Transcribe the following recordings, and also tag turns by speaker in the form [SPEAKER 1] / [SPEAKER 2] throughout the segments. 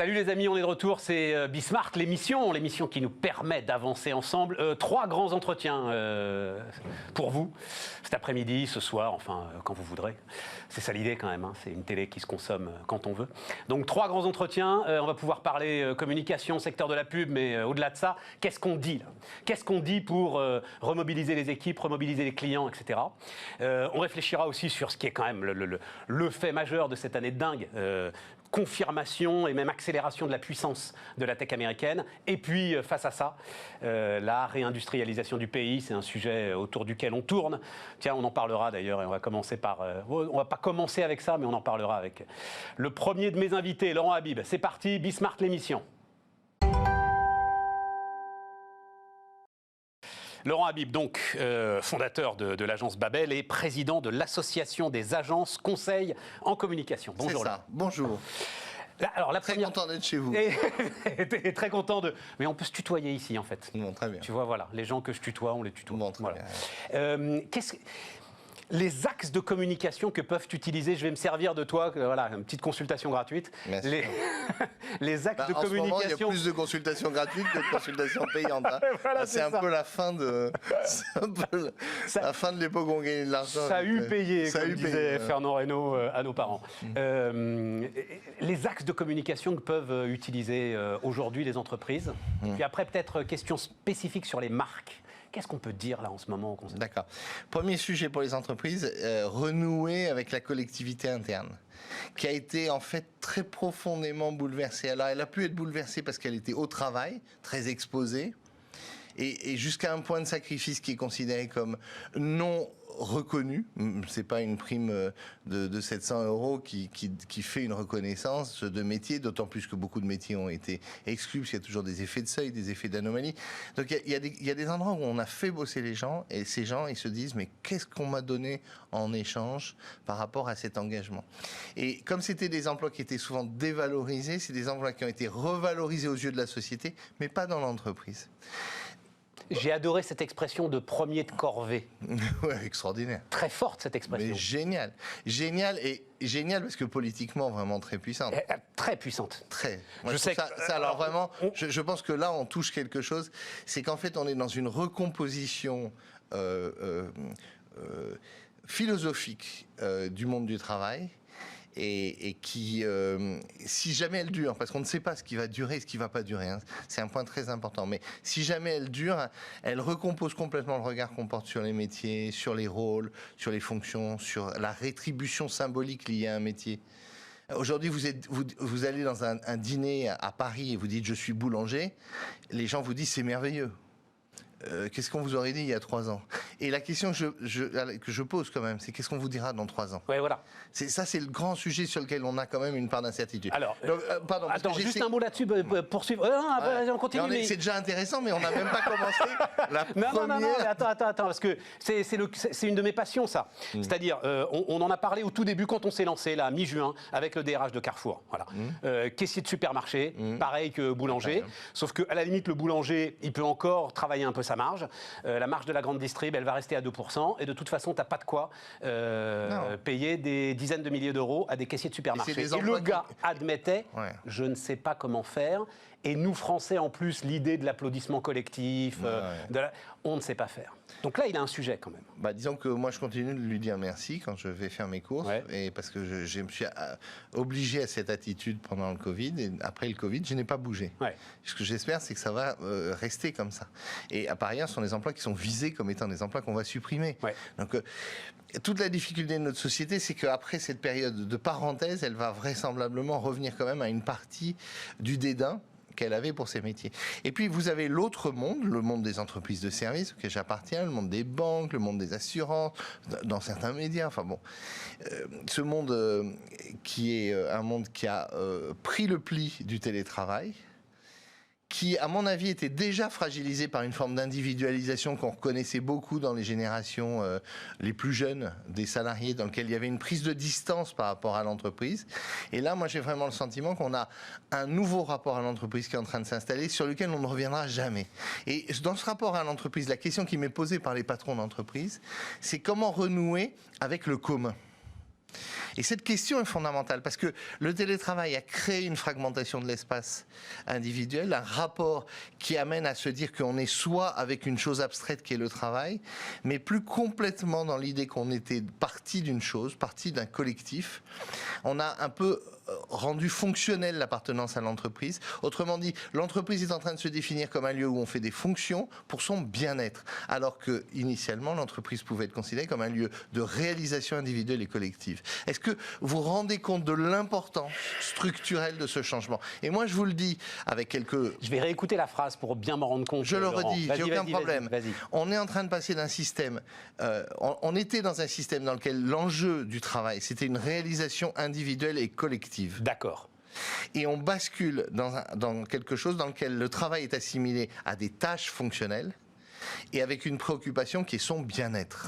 [SPEAKER 1] Salut les amis, on est de retour, c'est Bismart, l'émission qui nous permet d'avancer ensemble. 3 grands entretiens pour vous, cet après-midi, ce soir, enfin quand vous voudrez. C'est ça l'idée quand même, hein. C'est une télé qui se consomme quand on veut. Donc 3 grands entretiens, on va pouvoir parler communication, secteur de la pub, mais au-delà de ça, qu'est-ce qu'on dit là? Qu'est-ce qu'on dit pour remobiliser les équipes, remobiliser les clients, etc. On réfléchira aussi sur ce qui est quand même le fait majeur de cette année de dingue. Confirmation et même accélération de la puissance de la tech américaine. Et puis, face à ça, la réindustrialisation du pays, c'est un sujet autour duquel on tourne. Tiens, on en parlera d'ailleurs, et on va commencer par... on va pas commencer avec ça, mais on en parlera avec le premier de mes invités, Laurent Habib. C'est parti, Bismart l'émission. Laurent Habib, donc fondateur de l'agence Babel et président de l'association des agences conseils en communication. Bonjour.
[SPEAKER 2] C'est ça, bonjour.
[SPEAKER 1] Alors,
[SPEAKER 2] très content d'être chez vous.
[SPEAKER 1] Et très content de... Mais on peut se tutoyer ici, en fait.
[SPEAKER 2] Bon, très bien.
[SPEAKER 1] Tu vois, voilà, les gens que je tutoie, on les tutoie.
[SPEAKER 2] Bon, très
[SPEAKER 1] voilà.
[SPEAKER 2] bien.
[SPEAKER 1] Les axes de communication que peuvent utiliser, je vais me servir de toi, voilà, une petite consultation gratuite. Les axes de
[SPEAKER 2] en
[SPEAKER 1] communication.
[SPEAKER 2] Ce moment, il y a plus de consultations gratuites que de consultations payantes. Hein.
[SPEAKER 1] Voilà,
[SPEAKER 2] c'est un peu la fin de, la fin de l'époque où on gagnait de l'argent.
[SPEAKER 1] Ça a eu payé, comme disait Fernand Reynaud à nos parents. Les axes de communication que peuvent utiliser aujourd'hui les entreprises. Puis après, peut-être question spécifique sur les marques. Qu'est-ce qu'on peut dire là en ce moment?
[SPEAKER 2] D'accord. Premier sujet pour les entreprises, renouer avec la collectivité interne, qui a été en fait très profondément bouleversée. Alors elle a pu être bouleversée parce qu'elle était au travail, très exposée, et jusqu'à un point de sacrifice qui est considéré comme non reconnu. C'est pas une prime de 700 € qui fait une reconnaissance de métier, d'autant plus que beaucoup de métiers ont été exclus, parce qu'il y a toujours des effets de seuil, des effets d'anomalie. Donc il y a des endroits où on a fait bosser les gens, et ces gens, ils se disent, mais qu'est-ce qu'on m'a donné en échange par rapport à cet engagement? Et comme c'était des emplois qui étaient souvent dévalorisés, c'est des emplois qui ont été revalorisés aux yeux de la société, mais pas dans l'entreprise.
[SPEAKER 1] J'ai adoré cette expression de premier de corvée.
[SPEAKER 2] Ouais, extraordinaire.
[SPEAKER 1] Très forte cette expression.
[SPEAKER 2] Mais génial. Génial parce que politiquement vraiment très puissante.
[SPEAKER 1] Très puissante.
[SPEAKER 2] Très. Moi, alors vraiment, je pense que là on touche quelque chose. C'est qu'en fait on est dans une recomposition philosophique du monde du travail. Et qui, si jamais elle dure, parce qu'on ne sait pas ce qui va durer et ce qui ne va pas durer, hein, c'est un point très important, mais si jamais elle dure, elle recompose complètement le regard qu'on porte sur les métiers, sur les rôles, sur les fonctions, sur la rétribution symbolique liée à un métier. Aujourd'hui, vous allez dans un dîner à Paris et vous dites « je suis boulanger », les gens vous disent « c'est merveilleux ». Qu'est-ce qu'on vous aurait dit il y a 3 ans? Et la question que je pose quand même, c'est qu'est-ce qu'on vous dira dans 3 ans?
[SPEAKER 1] Ouais, voilà.
[SPEAKER 2] Ça, c'est le grand sujet sur lequel on a quand même une part d'incertitude.
[SPEAKER 1] Alors,
[SPEAKER 2] pardon,
[SPEAKER 1] attends, juste un mot là-dessus, poursuivre. On continue. Mais...
[SPEAKER 2] C'est déjà intéressant, mais on n'a même pas commencé la première...
[SPEAKER 1] Non, attends, parce que c'est une de mes passions, ça. C'est-à-dire, on en a parlé au tout début, quand on s'est lancé, là, mi-juin, avec le DRH de Carrefour. Voilà. Caissier de supermarché, pareil que boulanger, sauf qu'à la limite, le boulanger, il peut encore travailler un peu sa marge. La marge de la grande distrib, elle va rester à 2%, et de toute façon, tu n'as pas de quoi payer des dizaines de milliers d'euros à des caissiers de supermarché. Et le gars admettait, je ne sais pas comment faire, et nous, Français, en plus, l'idée de l'applaudissement collectif, on ne sait pas faire. Donc là, il a un sujet quand même.
[SPEAKER 2] Bah, disons que moi, je continue de lui dire merci quand je vais faire mes courses, et parce que je me suis obligé à cette attitude pendant le Covid, et après le Covid, je n'ai pas bougé. Ce que j'espère, c'est que ça va rester comme ça. Et par ailleurs, ce sont des emplois qui sont visés comme étant des emplois qu'on va supprimer. Donc, toute la difficulté de notre société, c'est qu'après cette période de parenthèse, elle va vraisemblablement revenir quand même à une partie du dédain qu'elle avait pour ces métiers. Et puis vous avez l'autre monde, le monde des entreprises de services auquel j'appartiens, le monde des banques, le monde des assurances, dans certains médias, enfin bon. Ce monde qui est un monde qui a pris le pli du télétravail, qui, à mon avis, était déjà fragilisé par une forme d'individualisation qu'on reconnaissait beaucoup dans les générations les plus jeunes des salariés, dans lequel il y avait une prise de distance par rapport à l'entreprise. Et là, moi, j'ai vraiment le sentiment qu'on a un nouveau rapport à l'entreprise qui est en train de s'installer, sur lequel on ne reviendra jamais. Et dans ce rapport à l'entreprise, la question qui m'est posée par les patrons d'entreprise, c'est comment renouer avec le commun. Et cette question est fondamentale parce que le télétravail a créé une fragmentation de l'espace individuel, un rapport qui amène à se dire qu'on est soit avec une chose abstraite qui est le travail, mais plus complètement dans l'idée qu'on était partie d'une chose, partie d'un collectif. On a un peu rendu fonctionnelle l'appartenance à l'entreprise. Autrement dit, l'entreprise est en train de se définir comme un lieu où on fait des fonctions pour son bien-être, alors que initialement l'entreprise pouvait être considérée comme un lieu de réalisation individuelle et collective. Est-ce que vous vous rendez compte de l'importance structurelle de ce changement? Et moi, je vous le dis avec quelques...
[SPEAKER 1] Je vais réécouter la phrase pour bien m'en rendre compte.
[SPEAKER 2] Je le redis, j'ai aucun problème.
[SPEAKER 1] Vas-y.
[SPEAKER 2] On est en train de passer d'un système... on était dans un système dans lequel l'enjeu du travail, c'était une réalisation individuelle et collective.
[SPEAKER 1] D'accord.
[SPEAKER 2] Et on bascule dans quelque chose dans lequel le travail est assimilé à des tâches fonctionnelles et avec une préoccupation qui est son bien-être.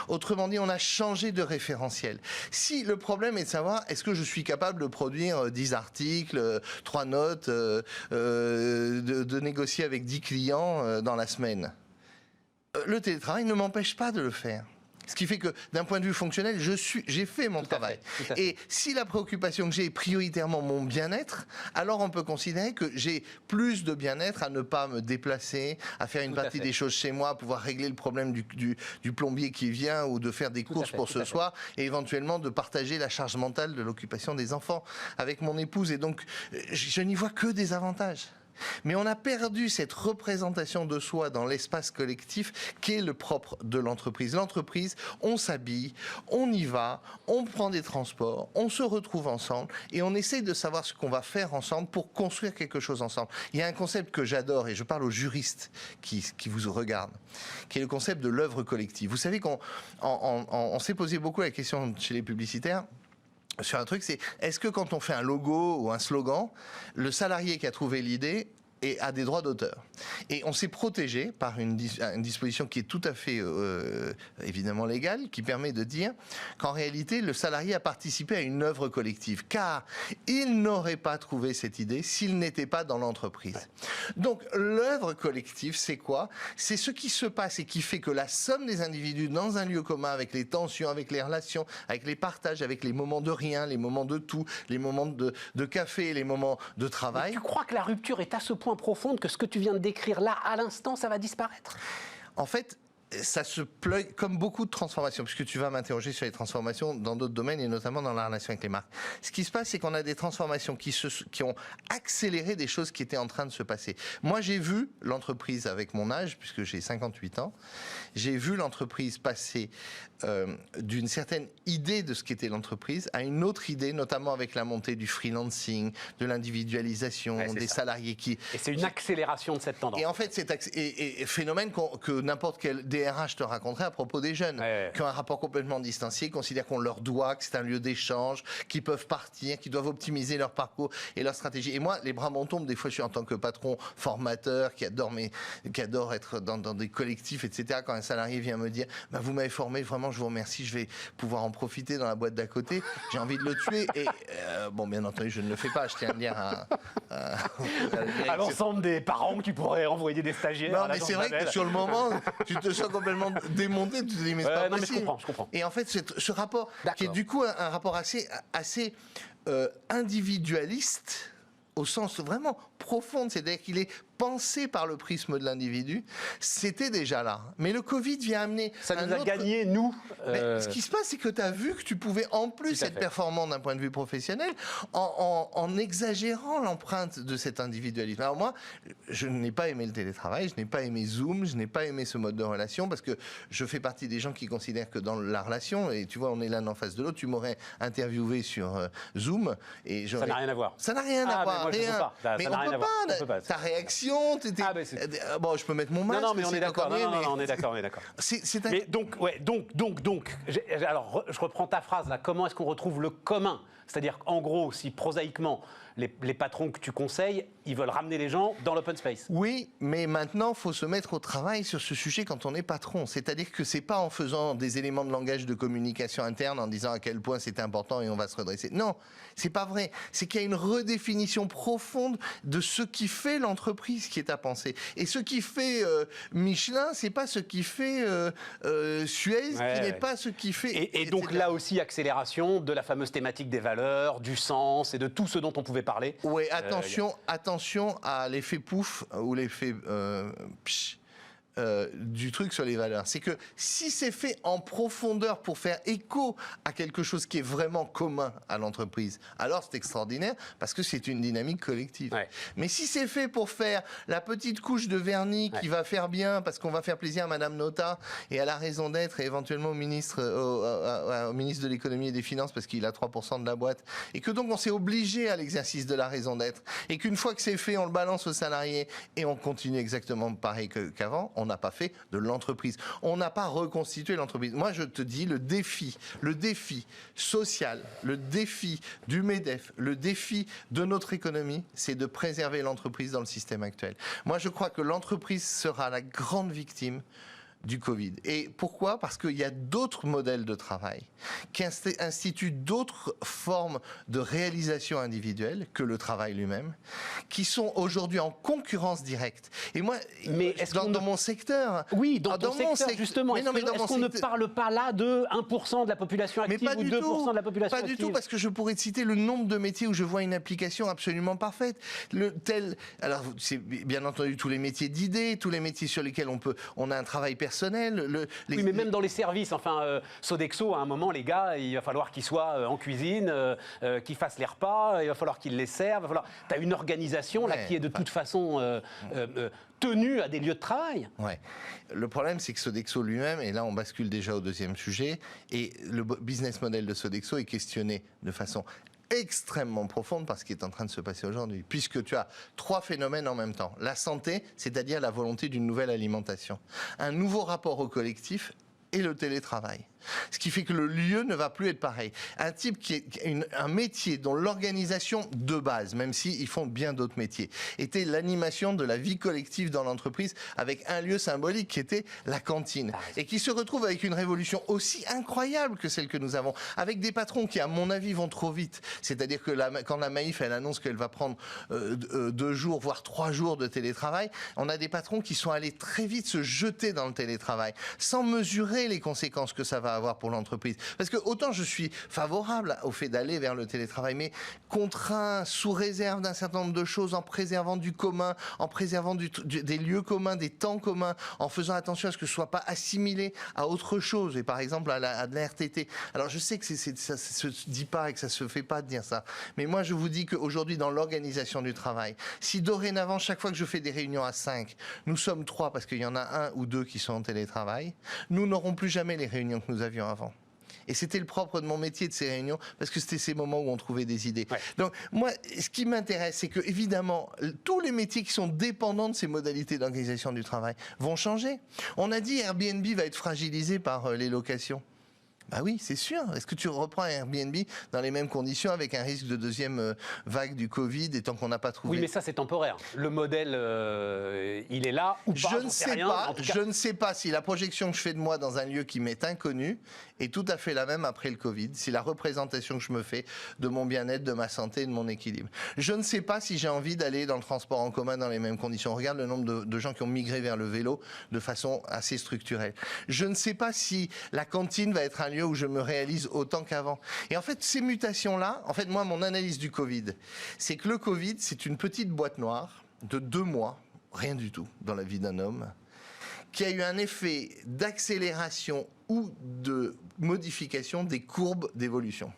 [SPEAKER 2] Autrement dit, on a changé de référentiel. Si le problème est de savoir, est-ce que je suis capable de produire 10 articles, 3 notes, de négocier avec 10 clients dans la semaine, le télétravail ne m'empêche pas de le faire. Ce qui fait que, d'un point de vue fonctionnel, j'ai fait mon travail. Et si la préoccupation que j'ai est prioritairement mon bien-être, alors on peut considérer que j'ai plus de bien-être à ne pas me déplacer, à faire une partie des choses chez moi, à pouvoir régler le problème du plombier qui vient ou de faire des courses pour ce soir et éventuellement de partager la charge mentale de l'occupation des enfants avec mon épouse. Et donc, je n'y vois que des avantages. Mais on a perdu cette représentation de soi dans l'espace collectif qui est le propre de l'entreprise. L'entreprise, on s'habille, on y va, on prend des transports, on se retrouve ensemble et on essaye de savoir ce qu'on va faire ensemble pour construire quelque chose ensemble. Il y a un concept que j'adore et je parle aux juristes qui vous regardent, qui est le concept de l'œuvre collective. Vous savez qu'on s'est posé beaucoup la question chez les publicitaires sur un truc, c'est est-ce que quand on fait un logo ou un slogan, le salarié qui a trouvé l'idée a des droits d'auteur. Et on s'est protégé par une disposition qui est tout à fait évidemment légale, qui permet de dire qu'en réalité, le salarié a participé à une œuvre collective, car il n'aurait pas trouvé cette idée s'il n'était pas dans l'entreprise. Donc l'œuvre collective, c'est quoi? C'est ce qui se passe et qui fait que la somme des individus dans un lieu commun, avec les tensions, avec les relations, avec les partages, avec les moments de rien, les moments de tout, les moments de café, les moments de travail...
[SPEAKER 1] Mais tu crois que la rupture est à ce point profonde que ce que tu viens de décrire là, à l'instant, ça va disparaître?
[SPEAKER 2] En fait, ça se plug comme beaucoup de transformations, puisque tu vas m'interroger sur les transformations dans d'autres domaines et notamment dans la relation avec les marques. Ce qui se passe, c'est qu'on a des transformations qui ont accéléré des choses qui étaient en train de se passer. Moi, j'ai vu l'entreprise avec mon âge, puisque j'ai 58 ans, j'ai vu l'entreprise passer d'une certaine idée de ce qu'était l'entreprise à une autre idée, notamment avec la montée du freelancing, de l'individualisation, des salariés qui...
[SPEAKER 1] Et c'est une accélération de cette tendance.
[SPEAKER 2] Et en fait, c'est phénomène que n'importe quel DRH te raconterait à propos des jeunes, qui ont un rapport complètement distancié, considèrent qu'on leur doit, que c'est un lieu d'échange, qu'ils peuvent partir, qu'ils doivent optimiser leur parcours et leur stratégie. Et moi, les bras m'en tombent. Des fois, je suis en tant que patron, formateur, qui adore être dans des collectifs, etc. Quand un salarié vient me dire « vous m'avez formé, vraiment, je vous remercie, je vais pouvoir en profiter dans la boîte d'à côté. J'ai envie de le tuer. » Et bon, bien entendu, je ne le fais pas. Je tiens à le dire
[SPEAKER 1] à l'ensemble des parents que tu pourrais envoyer des stagiaires.
[SPEAKER 2] Non, mais c'est vrai que sur le moment, tu te sens complètement démonté. Tu te dis, mais c'est pas possible.
[SPEAKER 1] Je comprends.
[SPEAKER 2] Et en fait, ce rapport, qui est du coup un rapport assez individualiste, au sens vraiment profond, c'est-à-dire qu'il est pensé par le prisme de l'individu, c'était déjà là. Mais le Covid vient amener...
[SPEAKER 1] Ça nous a gagné, nous.
[SPEAKER 2] Mais ce qui se passe, c'est que tu as vu que tu pouvais en plus être performant d'un point de vue professionnel en exagérant l'empreinte de cet individualisme. Alors moi, je n'ai pas aimé le télétravail, je n'ai pas aimé Zoom, je n'ai pas aimé ce mode de relation parce que je fais partie des gens qui considèrent que dans la relation, et tu vois, on est l'un en face de l'autre, tu m'aurais interviewé sur Zoom et
[SPEAKER 1] ça n'a rien à voir.
[SPEAKER 2] Ça n'a rien à voir, rien. Mais on peut pas. Ta réaction, bon, je peux mettre mon masque.
[SPEAKER 1] Non, mais on est d'accord. On est d'accord. Mais donc, alors, je reprends ta phrase là. Comment est-ce qu'on retrouve le commun? C'est-à-dire, en gros, si prosaïquement, les patrons que tu conseilles, ils veulent ramener les gens dans l'open space.
[SPEAKER 2] Oui, mais maintenant, il faut se mettre au travail sur ce sujet quand on est patron. C'est-à-dire que c'est pas en faisant des éléments de langage de communication interne, en disant à quel point c'est important et on va se redresser. Non, c'est pas vrai. C'est qu'il y a une redéfinition profonde de ce qui fait l'entreprise qui est à penser. Et ce qui fait Michelin, c'est pas ce qui fait Suez, qui n'est pas ce qui fait...
[SPEAKER 1] Et donc là aussi, accélération de la fameuse thématique des valeurs, du sens et de tout ce dont on pouvait parler.
[SPEAKER 2] Oui, attention à l'effet pouf ou l'effet psh. Du truc sur les valeurs. C'est que si c'est fait en profondeur pour faire écho à quelque chose qui est vraiment commun à l'entreprise, alors c'est extraordinaire parce que c'est une dynamique collective. Ouais. Mais si c'est fait pour faire la petite couche de vernis qui va faire bien parce qu'on va faire plaisir à Madame Nota et à la raison d'être et éventuellement au ministre de l'économie et des finances parce qu'il a 3% de la boîte et que donc on s'est obligé à l'exercice de la raison d'être et qu'une fois que c'est fait, on le balance aux salariés et on continue exactement pareil qu'avant, on n'a pas fait de l'entreprise. On n'a pas reconstitué l'entreprise. Moi, je te dis, le défi social, le défi du MEDEF, le défi de notre économie, c'est de préserver l'entreprise dans le système actuel. Moi, je crois que l'entreprise sera la grande victime du Covid. Et pourquoi ? Parce qu'il y a d'autres modèles de travail qui instituent d'autres formes de réalisation individuelle que le travail lui-même, qui sont aujourd'hui en concurrence directe. Et moi, dans mon secteur...
[SPEAKER 1] Oui, dans ton secteur, justement. Est-ce qu'on ne parle pas là de 1% de la population active ou 2% de la population active ?
[SPEAKER 2] Pas du tout, parce que je pourrais te citer le nombre de métiers où je vois une application absolument parfaite. Alors, c'est bien entendu tous les métiers d'idées, tous les métiers sur lesquels on a un travail personnel.
[SPEAKER 1] Oui, mais même dans les services, Sodexo, à un moment, les gars, il va falloir qu'ils soient en cuisine, qu'ils fassent les repas, il va falloir qu'ils les servent. Tu as une organisation là qui est de toute façon tenue à des lieux de travail.
[SPEAKER 2] Ouais. Le problème, c'est que Sodexo lui-même, et là on bascule déjà au deuxième sujet, et le business model de Sodexo est questionné de façon extrêmement profonde par ce qui est en train de se passer aujourd'hui, puisque tu as trois phénomènes en même temps. La santé, c'est-à-dire la volonté d'une nouvelle alimentation. Un nouveau rapport au collectif et le télétravail. Ce qui fait que le lieu ne va plus être pareil. Un type qui est un métier dont l'organisation de base, même s'ils font bien d'autres métiers, était l'animation de la vie collective dans l'entreprise avec un lieu symbolique qui était la cantine. Et qui se retrouve avec une révolution aussi incroyable que celle que nous avons, avec des patrons qui, à mon avis, vont trop vite. C'est-à-dire que quand la Maïf, elle annonce qu'elle va prendre 2 jours, voire 3 jours de télétravail, on a des patrons qui sont allés très vite se jeter dans le télétravail, sans mesurer les conséquences que ça va avoir pour l'entreprise. Parce que autant je suis favorable au fait d'aller vers le télétravail, mais contraint, sous réserve d'un certain nombre de choses, en préservant du commun, en préservant des lieux communs, des temps communs, en faisant attention à ce que ce ne soit pas assimilé à autre chose, et par exemple à de la RTT. Alors je sais que ça ne se dit pas et que ça ne se fait pas de dire ça, mais moi je vous dis qu'aujourd'hui dans l'organisation du travail, si dorénavant chaque fois que je fais des réunions à 5, nous sommes 3 parce qu'il y en a 1 ou 2 qui sont en télétravail, nous n'aurons plus jamais les réunions que nous avions avant. Et c'était le propre de mon métier, de ces réunions, parce que c'était ces moments où on trouvait des idées. Ouais. Donc, moi, ce qui m'intéresse, c'est que, évidemment, tous les métiers qui sont dépendants de ces modalités d'organisation du travail vont changer. On a dit Airbnb va être fragilisé par les locations. Bah oui, c'est sûr. Est-ce que tu reprends un Airbnb dans les mêmes conditions avec un risque de deuxième vague du Covid et tant qu'on n'a pas trouvé...
[SPEAKER 1] Oui, mais ça, c'est temporaire. Le modèle, il est là ou pas?
[SPEAKER 2] Je ne sais pas si la projection que je fais de moi dans un lieu qui m'est inconnu est tout à fait la même après le Covid, si la représentation que je me fais de mon bien-être, de ma santé et de mon équilibre. Je ne sais pas si j'ai envie d'aller dans le transport en commun dans les mêmes conditions. Regarde le nombre de gens qui ont migré vers le vélo de façon assez structurelle. Je ne sais pas si la cantine va être un lieu où je me réalise autant qu'avant. Et en fait, ces mutations-là, en fait, moi, mon analyse du Covid, c'est que le Covid, c'est une petite boîte noire de 2 mois, rien du tout dans la vie d'un homme, qui a eu un effet d'accélération ou de modification des courbes d'évolution.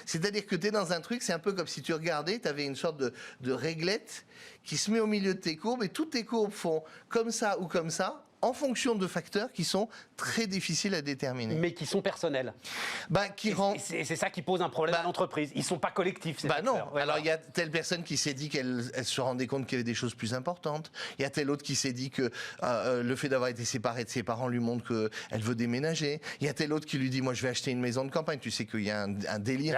[SPEAKER 2] C'est-à-dire que tu es dans un truc, c'est un peu comme si tu regardais, tu avais une sorte de réglette qui se met au milieu de tes courbes et toutes tes courbes font comme ça ou comme ça en fonction de facteurs qui sont très difficiles à déterminer.
[SPEAKER 1] Mais qui sont personnels. C'est ça qui pose un problème à l'entreprise. Ils ne sont pas collectifs, ces facteurs.
[SPEAKER 2] Non. Alors, il y a telle personne qui s'est dit qu'elle se rendait compte qu'il y avait des choses plus importantes. Il y a telle autre qui s'est dit que le fait d'avoir été séparée de ses parents lui montre qu'elle veut déménager. Il y a telle autre qui lui dit, moi, je vais acheter une maison de campagne. Tu sais qu'il y a un délire.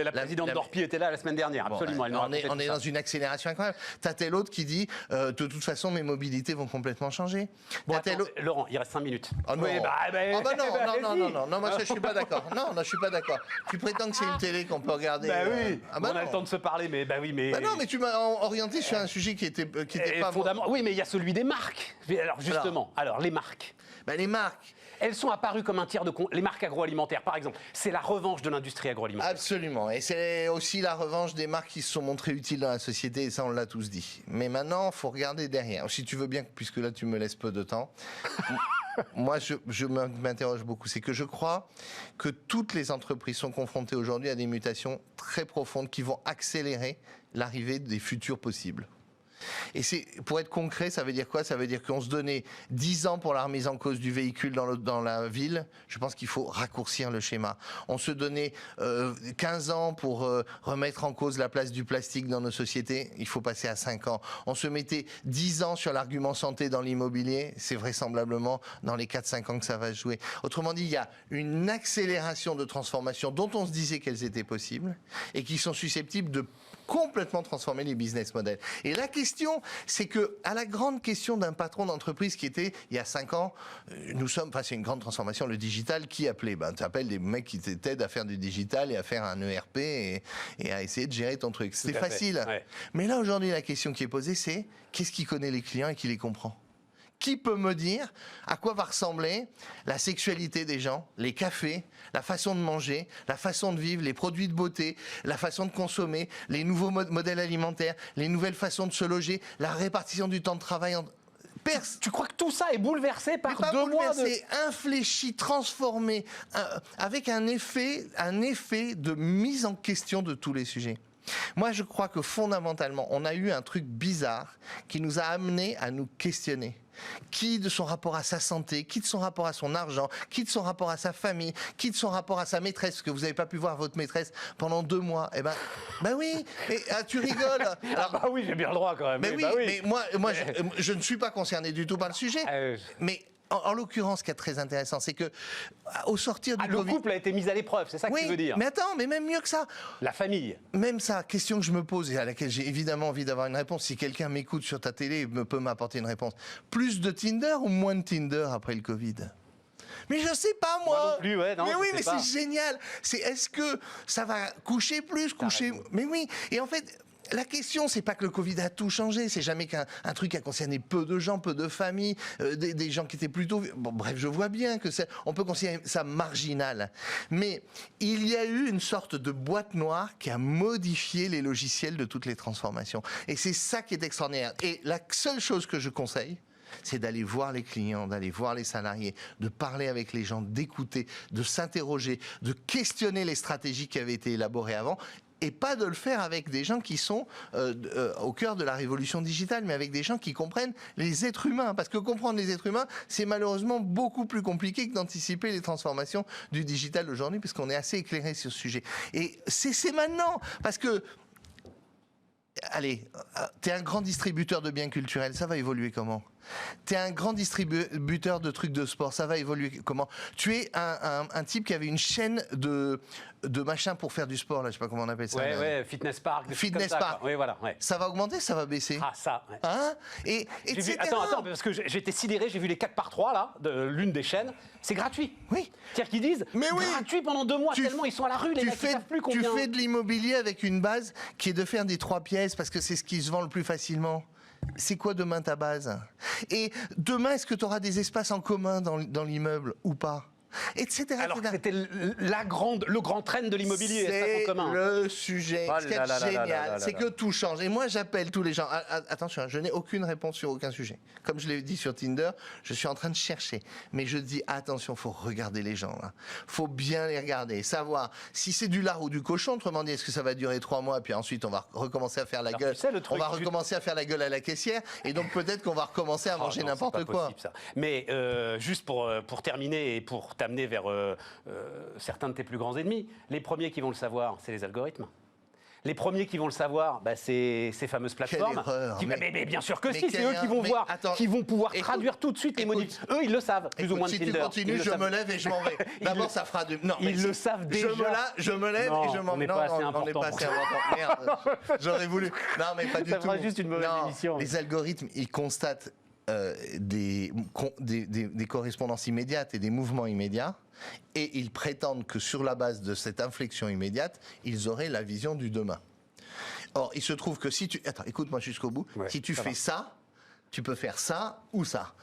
[SPEAKER 1] La présidente d'Orpi était là la semaine dernière, absolument.
[SPEAKER 2] On est dans une accélération incroyable. Tu as telle autre qui dit, de toute façon, mes mobilités vont complètement changer.
[SPEAKER 1] Bon, attends, Laurent, il reste 5 minutes.
[SPEAKER 2] Oh non. Non, moi ça, je suis pas d'accord. Non, je suis pas d'accord. Tu prétends que c'est une télé qu'on peut regarder.
[SPEAKER 1] Oui. On a le temps de se parler, mais
[SPEAKER 2] non, mais tu m'as orienté sur un sujet qui était pas
[SPEAKER 1] fondamental. Oui, mais il y a celui des marques. Alors justement, les marques.
[SPEAKER 2] Les marques.
[SPEAKER 1] Elles sont apparues comme un tiers de les marques agroalimentaires, par exemple. C'est la revanche de l'industrie agroalimentaire.
[SPEAKER 2] Absolument. Et c'est aussi la revanche des marques qui se sont montrées utiles dans la société, et ça, on l'a tous dit. Mais maintenant, il faut regarder derrière. Si tu veux bien, puisque là, tu me laisses peu de temps. Moi, je m'interroge beaucoup. C'est que je crois que toutes les entreprises sont confrontées aujourd'hui à des mutations très profondes qui vont accélérer l'arrivée des futurs possibles. Et pour être concret, ça veut dire quoi? Ça veut dire qu'on se donnait 10 ans pour la remise en cause du véhicule dans la ville. Je pense qu'il faut raccourcir le schéma. On se donnait 15 ans pour remettre en cause la place du plastique dans nos sociétés. Il faut passer à 5 ans. On se mettait 10 ans sur l'argument santé dans l'immobilier. C'est vraisemblablement dans les 4-5 ans que ça va se jouer. Autrement dit, il y a une accélération de transformation dont on se disait qu'elles étaient possibles et qui sont susceptibles de complètement transformer les business models. Et la question, c'est que à la grande question d'un patron d'entreprise qui était, il y a 5 ans, c'est une grande transformation, le digital, qui appelait? Tu appelles des mecs qui t'aident à faire du digital et à faire un ERP et à essayer de gérer ton truc. C'est facile. Ouais. Mais là, aujourd'hui, la question qui est posée, c'est qu'est-ce qui connaît les clients et qui les comprend? Qui peut me dire à quoi va ressembler la sexualité des gens, les cafés, la façon de manger, la façon de vivre, les produits de beauté, la façon de consommer, les nouveaux modèles alimentaires, les nouvelles façons de se loger, la répartition du temps de travail
[SPEAKER 1] Tu crois que tout ça est bouleversé par 2 mois de...
[SPEAKER 2] infléchi, transformé, avec un effet de mise en question de tous les sujets. Moi, je crois que fondamentalement, on a eu un truc bizarre qui nous a amené à nous questionner. Qui de son rapport à sa santé, qui de son rapport à son argent, qui de son rapport à sa famille, qui de son rapport à sa maîtresse, parce que vous n'avez pas pu voir votre maîtresse pendant 2 mois. Eh ben oui, tu rigoles.
[SPEAKER 1] Alors, oui, j'ai bien le droit quand même.
[SPEAKER 2] Mais moi, je ne suis pas concerné du tout par le sujet. Mais en l'occurrence, ce qui est très intéressant, c'est que au sortir du Covid...
[SPEAKER 1] Le couple a été mis à l'épreuve, c'est ça que tu veux dire?
[SPEAKER 2] Mais attends, mais même mieux que ça.
[SPEAKER 1] La famille.
[SPEAKER 2] Même ça, question que je me pose et à laquelle j'ai évidemment envie d'avoir une réponse. Si quelqu'un m'écoute sur ta télé, peut m'apporter une réponse. Plus de Tinder ou moins de Tinder après le Covid? Mais je sais pas, moi
[SPEAKER 1] non plus, ouais, non,
[SPEAKER 2] mais oui, mais c'est génial. Est-ce que ça va coucher plus, coucher... Mais oui, et en fait... La question, c'est pas que le Covid a tout changé, c'est jamais qu'un truc qui a concerné peu de gens, peu de familles, des gens qui étaient plutôt... Bon, bref, je vois bien que on peut considérer ça marginal. Mais il y a eu une sorte de boîte noire qui a modifié les logiciels de toutes les transformations. Et c'est ça qui est extraordinaire. Et la seule chose que je conseille, c'est d'aller voir les clients, d'aller voir les salariés, de parler avec les gens, d'écouter, de s'interroger, de questionner les stratégies qui avaient été élaborées avant, et pas de le faire avec des gens qui sont au cœur de la révolution digitale, mais avec des gens qui comprennent les êtres humains. Parce que comprendre les êtres humains, c'est malheureusement beaucoup plus compliqué que d'anticiper les transformations du digital aujourd'hui, parce qu'on est assez éclairé sur ce sujet. Et c'est maintenant, parce que... Allez, t'es un grand distributeur de biens culturels, ça va évoluer comment? T'es un grand distributeur de trucs de sport, ça va évoluer comment? Tu es un type qui avait une chaîne de machins pour faire du sport, là, je sais pas comment on appelle ça.
[SPEAKER 1] Ouais, Fitness Park.
[SPEAKER 2] Fitness Park.
[SPEAKER 1] Oui, voilà. Ouais.
[SPEAKER 2] Ça va augmenter, ça va baisser?
[SPEAKER 1] Ah, ça. Ouais.
[SPEAKER 2] Hein?
[SPEAKER 1] Attends, parce que j'étais sidéré, j'ai vu les 4x3 là, de l'une des chaînes. C'est gratuit.
[SPEAKER 2] Oui.
[SPEAKER 1] C'est-à-dire qu'ils disent gratuit pendant 2 mois, tellement ils sont à la rue, les mecs, ils savent plus combien.
[SPEAKER 2] Tu fais de l'immobilier avec une base qui est de faire des 3 pièces parce que c'est ce qui se vend le plus facilement. C'est quoi demain ta base? Et demain, est-ce que tu auras des espaces en commun dans l'immeuble ou pas? etc.
[SPEAKER 1] Alors que c'était le grand trend de l'immobilier.
[SPEAKER 2] C'est le sujet. Ce qui est génial, c'est que tout change. Et moi, j'appelle tous les gens. Attention, je n'ai aucune réponse sur aucun sujet. Comme je l'ai dit sur Tinder, je suis en train de chercher. Mais je dis, attention, il faut regarder les gens. Il faut bien les regarder. Savoir si c'est du lard ou du cochon. Autrement dit, est-ce que ça va durer 3 mois, puis ensuite on va recommencer à faire la gueule. On va recommencer à faire la gueule à la caissière. Et donc peut-être qu'on va recommencer à manger n'importe quoi.
[SPEAKER 1] Possible, ça. Mais juste pour terminer et pour t'amener vers certains de tes plus grands ennemis, les premiers qui vont le savoir, c'est les algorithmes. Les premiers qui vont le savoir, c'est ces fameuses plateformes. Mais bien sûr que si, c'est eux qui vont voir, qui vont pouvoir traduire tout de suite les modifs. Eux, ils le savent, plus ou moins de Tinder.
[SPEAKER 2] Si tu continues, je me lève et je m'en vais. D'abord, ça fera du... Non,
[SPEAKER 1] ils le savent déjà.
[SPEAKER 2] Je me lève et je m'en vais. Non, on n'est pas assez important. Merde, j'aurais voulu. Non, mais pas du tout.
[SPEAKER 1] Ça fera juste une mauvaise émission.
[SPEAKER 2] Les algorithmes, ils constatent des correspondances immédiates et des mouvements immédiats. Et ils prétendent que sur la base de cette inflexion immédiate, ils auraient la vision du demain. Or, il se trouve que si tu... Attends, écoute-moi jusqu'au bout. Ouais, si tu fais ça, tu peux faire ça ou ça.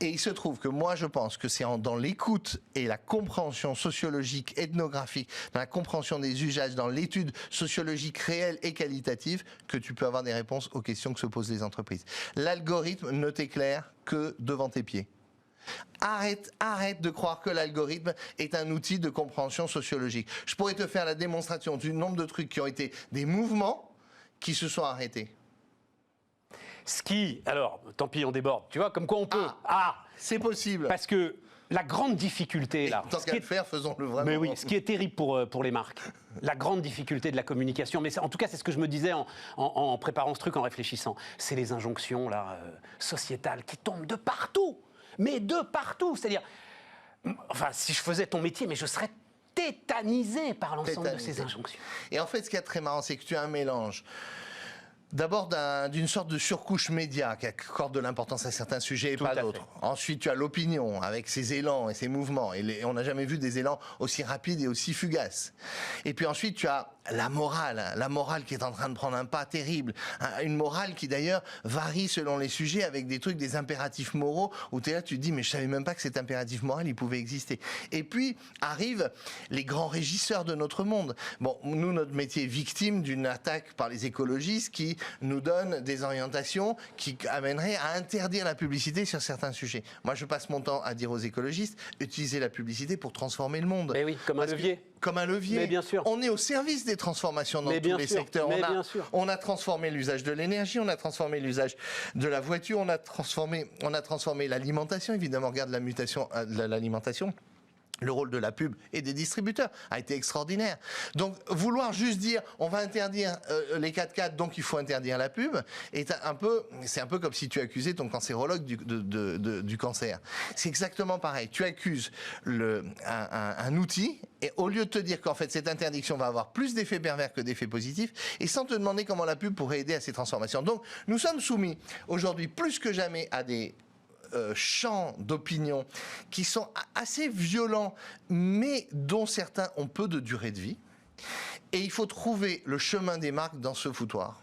[SPEAKER 2] Et il se trouve que moi, je pense que c'est dans l'écoute et la compréhension sociologique, ethnographique, dans la compréhension des usages, dans l'étude sociologique réelle et qualitative, que tu peux avoir des réponses aux questions que se posent les entreprises. L'algorithme ne t'éclaire que devant tes pieds. Arrête de croire que l'algorithme est un outil de compréhension sociologique. Je pourrais te faire la démonstration du nombre de trucs qui ont été des mouvements qui se sont arrêtés.
[SPEAKER 1] Alors, tant pis, on déborde. Tu vois, comme quoi on peut.
[SPEAKER 2] C'est possible.
[SPEAKER 1] Parce que la grande difficulté, là...
[SPEAKER 2] Tant qu'à le faire, faisons-le vraiment.
[SPEAKER 1] Mais oui, ce qui est terrible pour les marques, la grande difficulté de la communication, mais en tout cas, c'est ce que je me disais en préparant ce truc, en réfléchissant, c'est les injonctions, là, sociétales, qui tombent de partout. Mais de partout, c'est-à-dire, enfin, si je faisais ton métier, mais je serais tétanisé par l'ensemble de ces injonctions.
[SPEAKER 2] Et en fait, ce qui est très marrant, c'est que tu as un mélange. D'abord d'une sorte de surcouche média qui accorde de l'importance à certains sujets et pas d'autres. Ensuite, tu as l'opinion avec ses élans et ses mouvements. Et on n'a jamais vu des élans aussi rapides et aussi fugaces. Et puis ensuite, tu as la morale qui est en train de prendre un pas terrible. Une morale qui d'ailleurs varie selon les sujets avec des trucs, des impératifs moraux où tu es là, tu te dis mais je savais même pas que cet impératif moral il pouvait exister. Et puis arrivent les grands régisseurs de notre monde. Bon, nous notre métier est victime d'une attaque par les écologistes qui nous donnent des orientations qui amèneraient à interdire la publicité sur certains sujets. Moi je passe mon temps à dire aux écologistes utilisez la publicité pour transformer le monde.
[SPEAKER 1] Mais oui, comme un levier.
[SPEAKER 2] Comme un levier.
[SPEAKER 1] Mais bien sûr.
[SPEAKER 2] On est au service des transformations dans tous les secteurs. On a transformé l'usage de l'énergie, on a transformé l'usage de la voiture, on a transformé l'alimentation. Évidemment, regarde la mutation de l'alimentation. Le rôle de la pub et des distributeurs a été extraordinaire. Donc, vouloir juste dire on va interdire les 4x4, donc il faut interdire la pub, c'est un peu comme si tu accusais ton cancérologue du cancer. C'est exactement pareil. Tu accuses un outil et au lieu de te dire qu'en fait cette interdiction va avoir plus d'effets pervers que d'effets positifs et sans te demander comment la pub pourrait aider à ces transformations. Donc, nous sommes soumis aujourd'hui plus que jamais à des champs d'opinion qui sont assez violents, mais dont certains ont peu de durée de vie. Et il faut trouver le chemin des marques dans ce foutoir.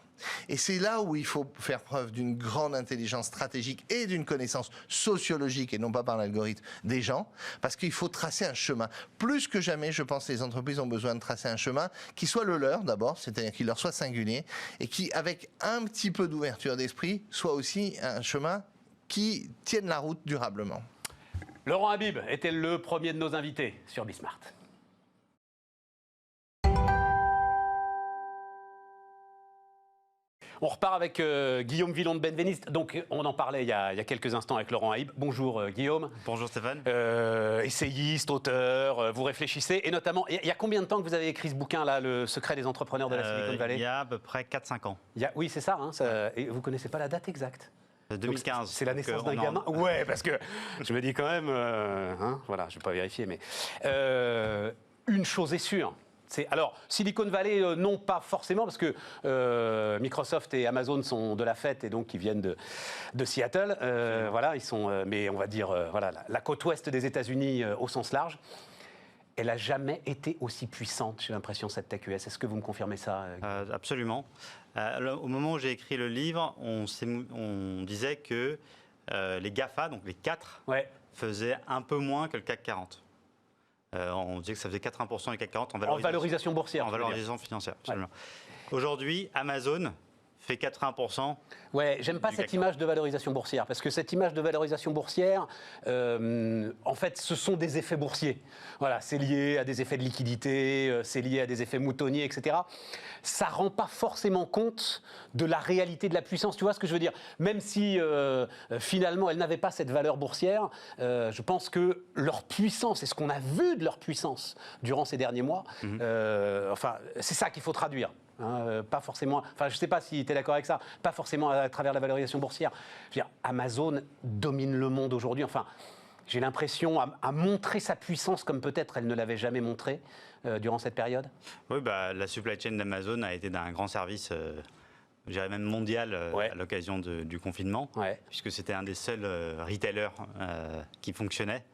[SPEAKER 2] Et c'est là où il faut faire preuve d'une grande intelligence stratégique et d'une connaissance sociologique, et non pas par l'algorithme, des gens, parce qu'il faut tracer un chemin. Plus que jamais, je pense que les entreprises ont besoin de tracer un chemin qui soit le leur d'abord, c'est-à-dire qui leur soit singulier, et qui, avec un petit peu d'ouverture d'esprit, soit aussi un chemin qui tiennent la route durablement.
[SPEAKER 1] Laurent Habib était le premier de nos invités sur Bismart. On repart avec Guillaume Villon de Benveniste. Donc, on en parlait il y a quelques instants avec Laurent Habib. Bonjour Guillaume.
[SPEAKER 3] Bonjour Stéphane.
[SPEAKER 1] Essayiste, auteur, vous réfléchissez. Et notamment, il y a combien de temps que vous avez écrit ce bouquin-là, Le secret des entrepreneurs de la Silicon Valley ?
[SPEAKER 3] Il y a à peu près 4-5 ans.
[SPEAKER 1] Oui, c'est ça, et vous ne connaissez pas la date exacte ?
[SPEAKER 3] 2015.
[SPEAKER 1] C'est la naissance d'un gamin. Ouais, parce que je me dis quand même, voilà, je ne vais pas vérifier, mais une chose est sûre. Alors, Silicon Valley, non pas forcément, parce que Microsoft et Amazon sont de la fête et donc ils viennent de Seattle. Voilà, ils sont, mais on va dire, voilà, la côte ouest des États-Unis au sens large. Elle n'a jamais été aussi puissante, j'ai l'impression, cette TechUS. Est-ce que vous me confirmez ça ?
[SPEAKER 3] Absolument. Au moment où j'ai écrit le livre, on disait que les GAFA, donc les 4, faisaient un peu moins que le CAC 40. On disait que ça faisait 80% du CAC 40
[SPEAKER 1] en valorisation boursière.
[SPEAKER 3] En valorisation financière, absolument. Ouais. Aujourd'hui, Amazon fait 80%.
[SPEAKER 1] Ouais, j'aime pas cette image de valorisation boursière, parce que cette image de valorisation boursière, en fait, ce sont des effets boursiers. Voilà, c'est lié à des effets de liquidité, c'est lié à des effets moutonniers, etc. Ça rend pas forcément compte de la réalité de la puissance. Tu vois ce que je veux dire? Même si finalement, elles n'avaient pas cette valeur boursière, je pense que leur puissance, et ce qu'on a vu de leur puissance durant ces derniers mois, enfin, c'est ça qu'il faut traduire. Pas forcément, enfin je ne sais pas si tu es d'accord avec ça, pas forcément à travers la valorisation boursière. Je veux dire, Amazon domine le monde aujourd'hui. Enfin, j'ai l'impression à montrer sa puissance comme peut-être elle ne l'avait jamais montré durant cette période.
[SPEAKER 3] Oui, bah, la supply chain d'Amazon a été d'un grand service, je dirais même mondial, à l'occasion du confinement, puisque c'était un des seuls retailers qui fonctionnait.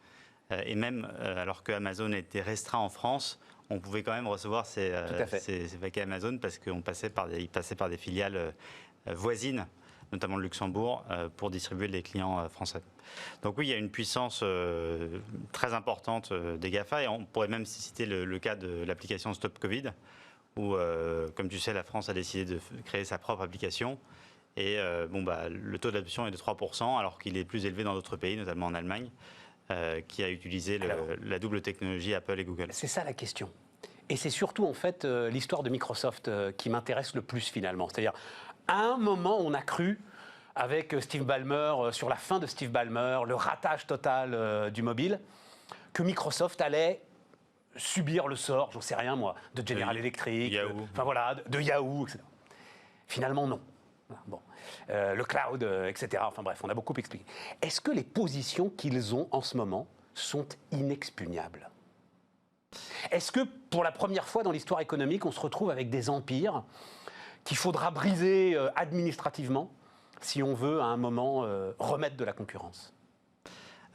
[SPEAKER 3] Et même alors que Amazon était restreint en France, on pouvait quand même recevoir ces paquets Amazon parce qu'ils passaient par des filiales voisines, notamment le Luxembourg, pour distribuer les clients français. Donc oui, il y a une puissance très importante des GAFA, et on pourrait même citer le cas de l'application Stop Covid, où, comme tu sais, la France a décidé de créer sa propre application. Et le taux d'adoption est de 3%, alors qu'il est plus élevé dans d'autres pays, notamment en Allemagne, qui a utilisé la double technologie Apple et Google.
[SPEAKER 1] C'est ça la question. Et c'est surtout en fait l'histoire de Microsoft qui m'intéresse le plus finalement. C'est-à-dire, à un moment, on a cru, avec Steve Ballmer, sur la fin de Steve Ballmer, le ratage total du mobile, que Microsoft allait subir le sort, j'en sais rien moi, de General Electric, de Yahoo, etc. Finalement, non. Bon. Le cloud, etc. Enfin bref, on a beaucoup expliqué. Est-ce que les positions qu'ils ont en ce moment sont inexpugnables? Est-ce que pour la première fois dans l'histoire économique, on se retrouve avec des empires qu'il faudra briser administrativement si on veut à un moment remettre de la concurrence?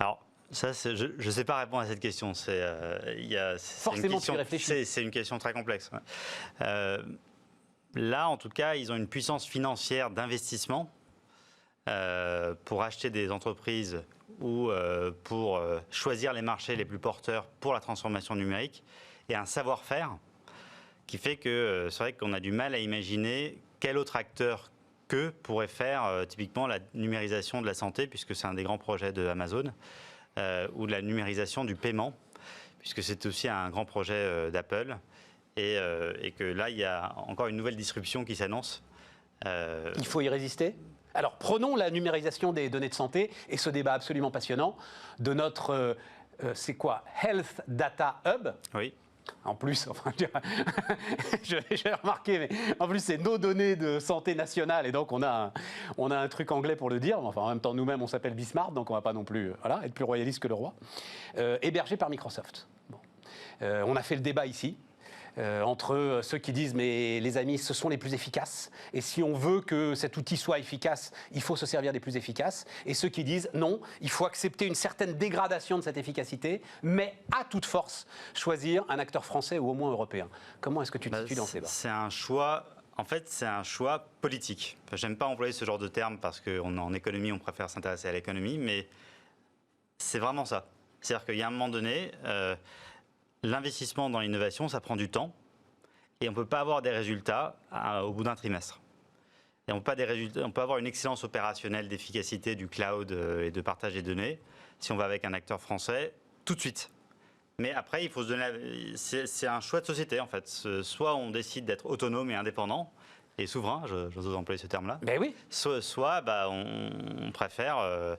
[SPEAKER 3] Alors, ça, je ne sais pas répondre à cette question.
[SPEAKER 1] Forcément, tu réfléchis.
[SPEAKER 3] C'est une question très complexe. Là, en tout cas, ils ont une puissance financière d'investissement pour acheter des entreprises ou pour choisir les marchés les plus porteurs pour la transformation numérique, et un savoir-faire qui fait que c'est vrai qu'on a du mal à imaginer quel autre acteur qu'eux pourrait faire typiquement la numérisation de la santé, puisque c'est un des grands projets de Amazon, ou de la numérisation du paiement, puisque c'est aussi un grand projet d'Apple. Et que là, il y a encore une nouvelle disruption qui s'annonce.
[SPEAKER 1] Il faut y résister. Alors, prenons la numérisation des données de santé et ce débat absolument passionnant de notre, c'est quoi, Health Data Hub.
[SPEAKER 3] Oui.
[SPEAKER 1] En plus, enfin, j'ai remarqué, mais en plus, c'est nos données de santé nationale, et donc on a un truc anglais pour le dire. Enfin, en même temps, nous-mêmes, on s'appelle Bismart, donc on ne va pas non plus être plus royaliste que le roi. Hébergé par Microsoft. Bon. On a fait le débat ici. Entre ceux qui disent mais les amis, ce sont les plus efficaces, et si on veut que cet outil soit efficace, il faut se servir des plus efficaces, et ceux qui disent non, il faut accepter une certaine dégradation de cette efficacité, mais à toute force choisir un acteur français ou au moins européen. Comment est-ce que tu te situes dans ce débat?
[SPEAKER 3] C'est un choix. En fait, c'est un choix politique. Enfin, j'aime pas employer ce genre de terme parce qu'en économie, on préfère s'intéresser à l'économie, mais c'est vraiment ça. C'est-à-dire qu'il y a un moment donné, l'investissement dans l'innovation, ça prend du temps, et on ne peut pas avoir des résultats au bout d'un trimestre. Et on peut avoir une excellence opérationnelle d'efficacité du cloud et de partage des données si on va avec un acteur français tout de suite. Mais après, il faut se donner. C'est un choix de société en fait. Soit on décide d'être autonome et indépendant et souverain, j'ose employer ce terme-là.
[SPEAKER 1] Ben oui.
[SPEAKER 3] Soit on préfère.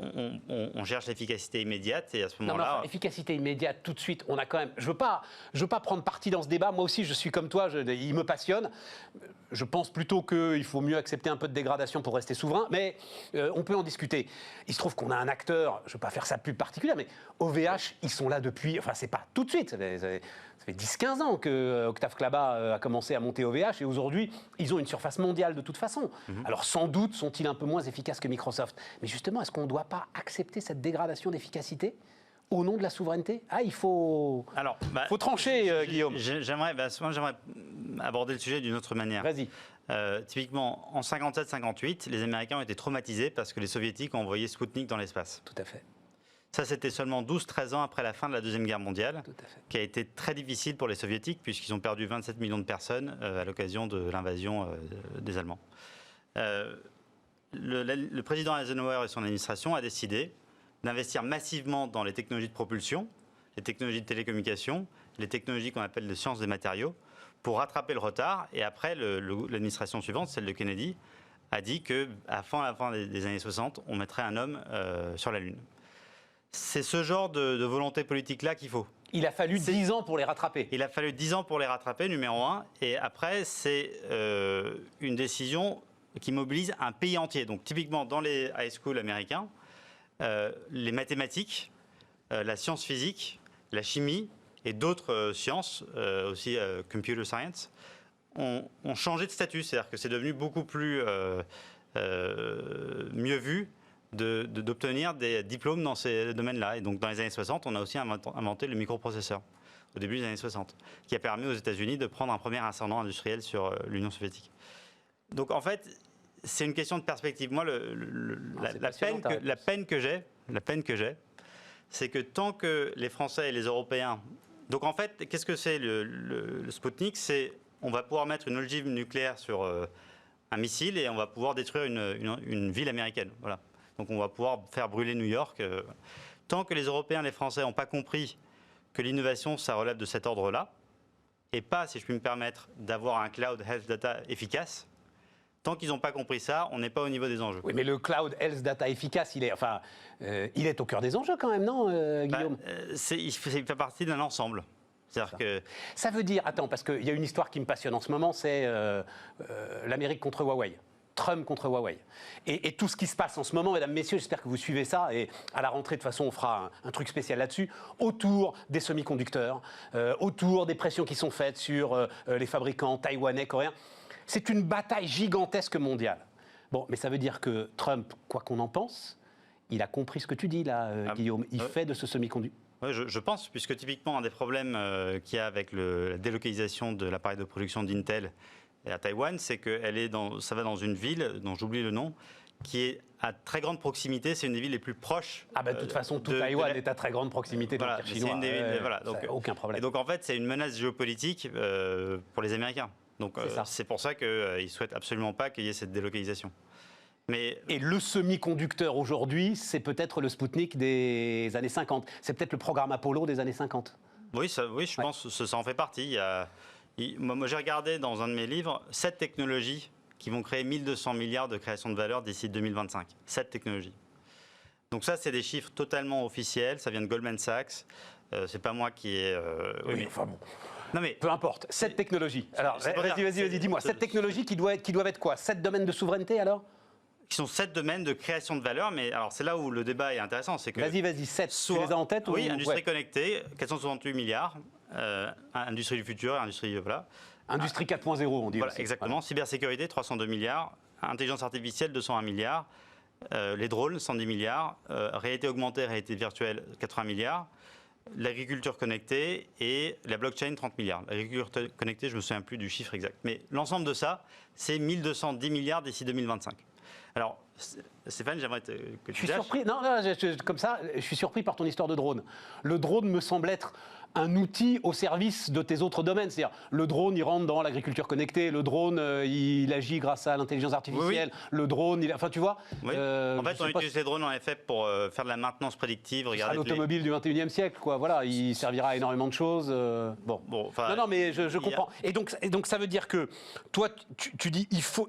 [SPEAKER 3] On cherche l'efficacité immédiate, et à ce moment-là...
[SPEAKER 1] Non, efficacité immédiate, tout de suite, on a quand même... Je veux pas prendre parti dans ce débat. Moi aussi, je suis comme toi, il me passionne. Je pense plutôt qu'il faut mieux accepter un peu de dégradation pour rester souverain, mais on peut en discuter. Il se trouve qu'on a un acteur, je ne veux pas faire sa pub particulière, mais OVH, ils sont là depuis... Enfin, c'est pas tout de suite, ça fait 10-15 ans que Octave Klaba a commencé à monter OVH, et aujourd'hui, ils ont une surface mondiale de toute façon. Alors sans doute sont-ils un peu moins efficaces que Microsoft. Mais justement, est-ce qu'on ne doit pas accepter cette dégradation d'efficacité au nom de la souveraineté? Il faut trancher, Guillaume.
[SPEAKER 3] J'aimerais aborder le sujet d'une autre manière.
[SPEAKER 1] Vas-y.
[SPEAKER 3] Typiquement, en 57-58, les Américains ont été traumatisés parce que les Soviétiques ont envoyé Sputnik dans l'espace.
[SPEAKER 1] Tout à fait.
[SPEAKER 3] Ça, c'était seulement 12-13 ans après la fin de la Deuxième Guerre mondiale, qui a été très difficile pour les Soviétiques, puisqu'ils ont perdu 27 millions de personnes à l'occasion de l'invasion des Allemands. Le président Eisenhower et son administration a décidé d'investir massivement dans les technologies de propulsion, les technologies de télécommunication, les technologies qu'on appelle les sciences des matériaux, pour rattraper le retard. Et après, l'administration suivante, celle de Kennedy, a dit qu'à la fin des années 60, on mettrait un homme sur la Lune. C'est ce genre de volonté politique-là qu'il faut.
[SPEAKER 1] Il a fallu 10 ans pour les rattraper.
[SPEAKER 3] Il a fallu 10 ans pour les rattraper, numéro 1. Et après, c'est une décision qui mobilise un pays entier. Donc typiquement, dans les high schools américains, les mathématiques, la science physique, la chimie et d'autres sciences, aussi computer science, ont changé de statut. C'est-à-dire que c'est devenu beaucoup plus mieux vu d'obtenir des diplômes dans ces domaines-là. Et donc dans les années 60, on a aussi inventé le microprocesseur, au début des années 60, qui a permis aux États-Unis de prendre un premier ascendant industriel sur l'Union soviétique. Donc en fait, c'est une question de perspective. Moi, la peine que j'ai, c'est que tant que les Français et les Européens... Donc en fait, qu'est-ce que c'est le Sputnik? C'est on va pouvoir mettre une ogive nucléaire sur un missile et on va pouvoir détruire une ville américaine. Voilà. Donc on va pouvoir faire brûler New York. Tant que les Européens et les Français n'ont pas compris que l'innovation, ça relève de cet ordre-là, et pas, si je puis me permettre, d'avoir un cloud health data efficace, tant qu'ils n'ont pas compris ça, on n'est pas au niveau des enjeux.
[SPEAKER 1] Oui, mais le cloud health data efficace, il est au cœur des enjeux quand même, non, Guillaume?
[SPEAKER 3] Il fait partie d'un ensemble.
[SPEAKER 1] Ça veut dire, attends, parce qu'il y a une histoire qui me passionne en ce moment, c'est l'Amérique contre Huawei. Trump contre Huawei. Et tout ce qui se passe en ce moment, mesdames, messieurs, j'espère que vous suivez ça, et à la rentrée, de toute façon, on fera un truc spécial là-dessus, autour des semi-conducteurs, autour des pressions qui sont faites sur les fabricants taïwanais, coréens. C'est une bataille gigantesque mondiale. Bon, mais ça veut dire que Trump, quoi qu'on en pense, il a compris ce que tu dis là, Guillaume. Il fait de ce semi-conducteur.
[SPEAKER 3] Oui, je pense, puisque typiquement, un des problèmes qu'il y a avec la délocalisation de l'appareil de production d'Intel à Taïwan, c'est que ça va dans une ville, dont j'oublie le nom, qui est à très grande proximité. C'est une des villes les plus proches.
[SPEAKER 1] De toute façon, tout Taïwan est à très grande proximité de l'Empire chinois.
[SPEAKER 3] Donc,
[SPEAKER 1] aucun problème.
[SPEAKER 3] Et donc, en fait, c'est une menace géopolitique pour les Américains. Donc, c'est pour ça qu'ils ne souhaitent absolument pas qu'il y ait cette délocalisation.
[SPEAKER 1] Et le semi-conducteur aujourd'hui, c'est peut-être le Sputnik des années 50. C'est peut-être le programme Apollo des années 50.
[SPEAKER 3] Oui, je pense que ça en fait partie. Moi, j'ai regardé dans un de mes livres 7 technologies qui vont créer 1200 milliards de création de valeur d'ici 2025. 7 technologies. Donc ça, c'est des chiffres totalement officiels. Ça vient de Goldman Sachs. C'est pas moi qui ai...
[SPEAKER 1] enfin bon. Non mais peu importe. 7 technologies. Alors, vas-y, dis-moi. 7 technologies qui doivent être quoi? 7 domaines de souveraineté alors?
[SPEAKER 3] Qui sont 7 domaines de création de valeur, mais alors c'est là où le débat est intéressant, c'est que...
[SPEAKER 1] Vas-y, 7, tu les as en tête?
[SPEAKER 3] Oui, industrie connectée, 468 milliards, industrie du futur, industrie... Voilà.
[SPEAKER 1] Industrie 4.0, on dit
[SPEAKER 3] voilà,
[SPEAKER 1] aussi.
[SPEAKER 3] Exactement, voilà. Cybersécurité, 302 milliards, intelligence artificielle, 201 milliards, les drones, 110 milliards, réalité augmentée, réalité virtuelle, 80 milliards, l'agriculture connectée et la blockchain, 30 milliards. L'agriculture connectée, je ne me souviens plus du chiffre exact, mais l'ensemble de ça, c'est 1210 milliards d'ici 2025. Alors, Stéphane, j'aimerais que tu...
[SPEAKER 1] Je suis surpris. Non, comme ça, je suis surpris par ton histoire de drone. Le drone me semble être un outil au service de tes autres domaines. C'est-à-dire, le drone, il rentre dans l'agriculture connectée. Le drone, il agit grâce à l'intelligence artificielle. Oui. Le drone, enfin, tu vois.
[SPEAKER 3] Oui. En fait, on utilise les drones en effet pour faire de la maintenance prédictive.
[SPEAKER 1] Ce sera l'automobile du 21e siècle, quoi. Voilà, il servira à énormément de choses. Bon, non, mais je comprends. Et donc, ça veut dire que toi, tu dis,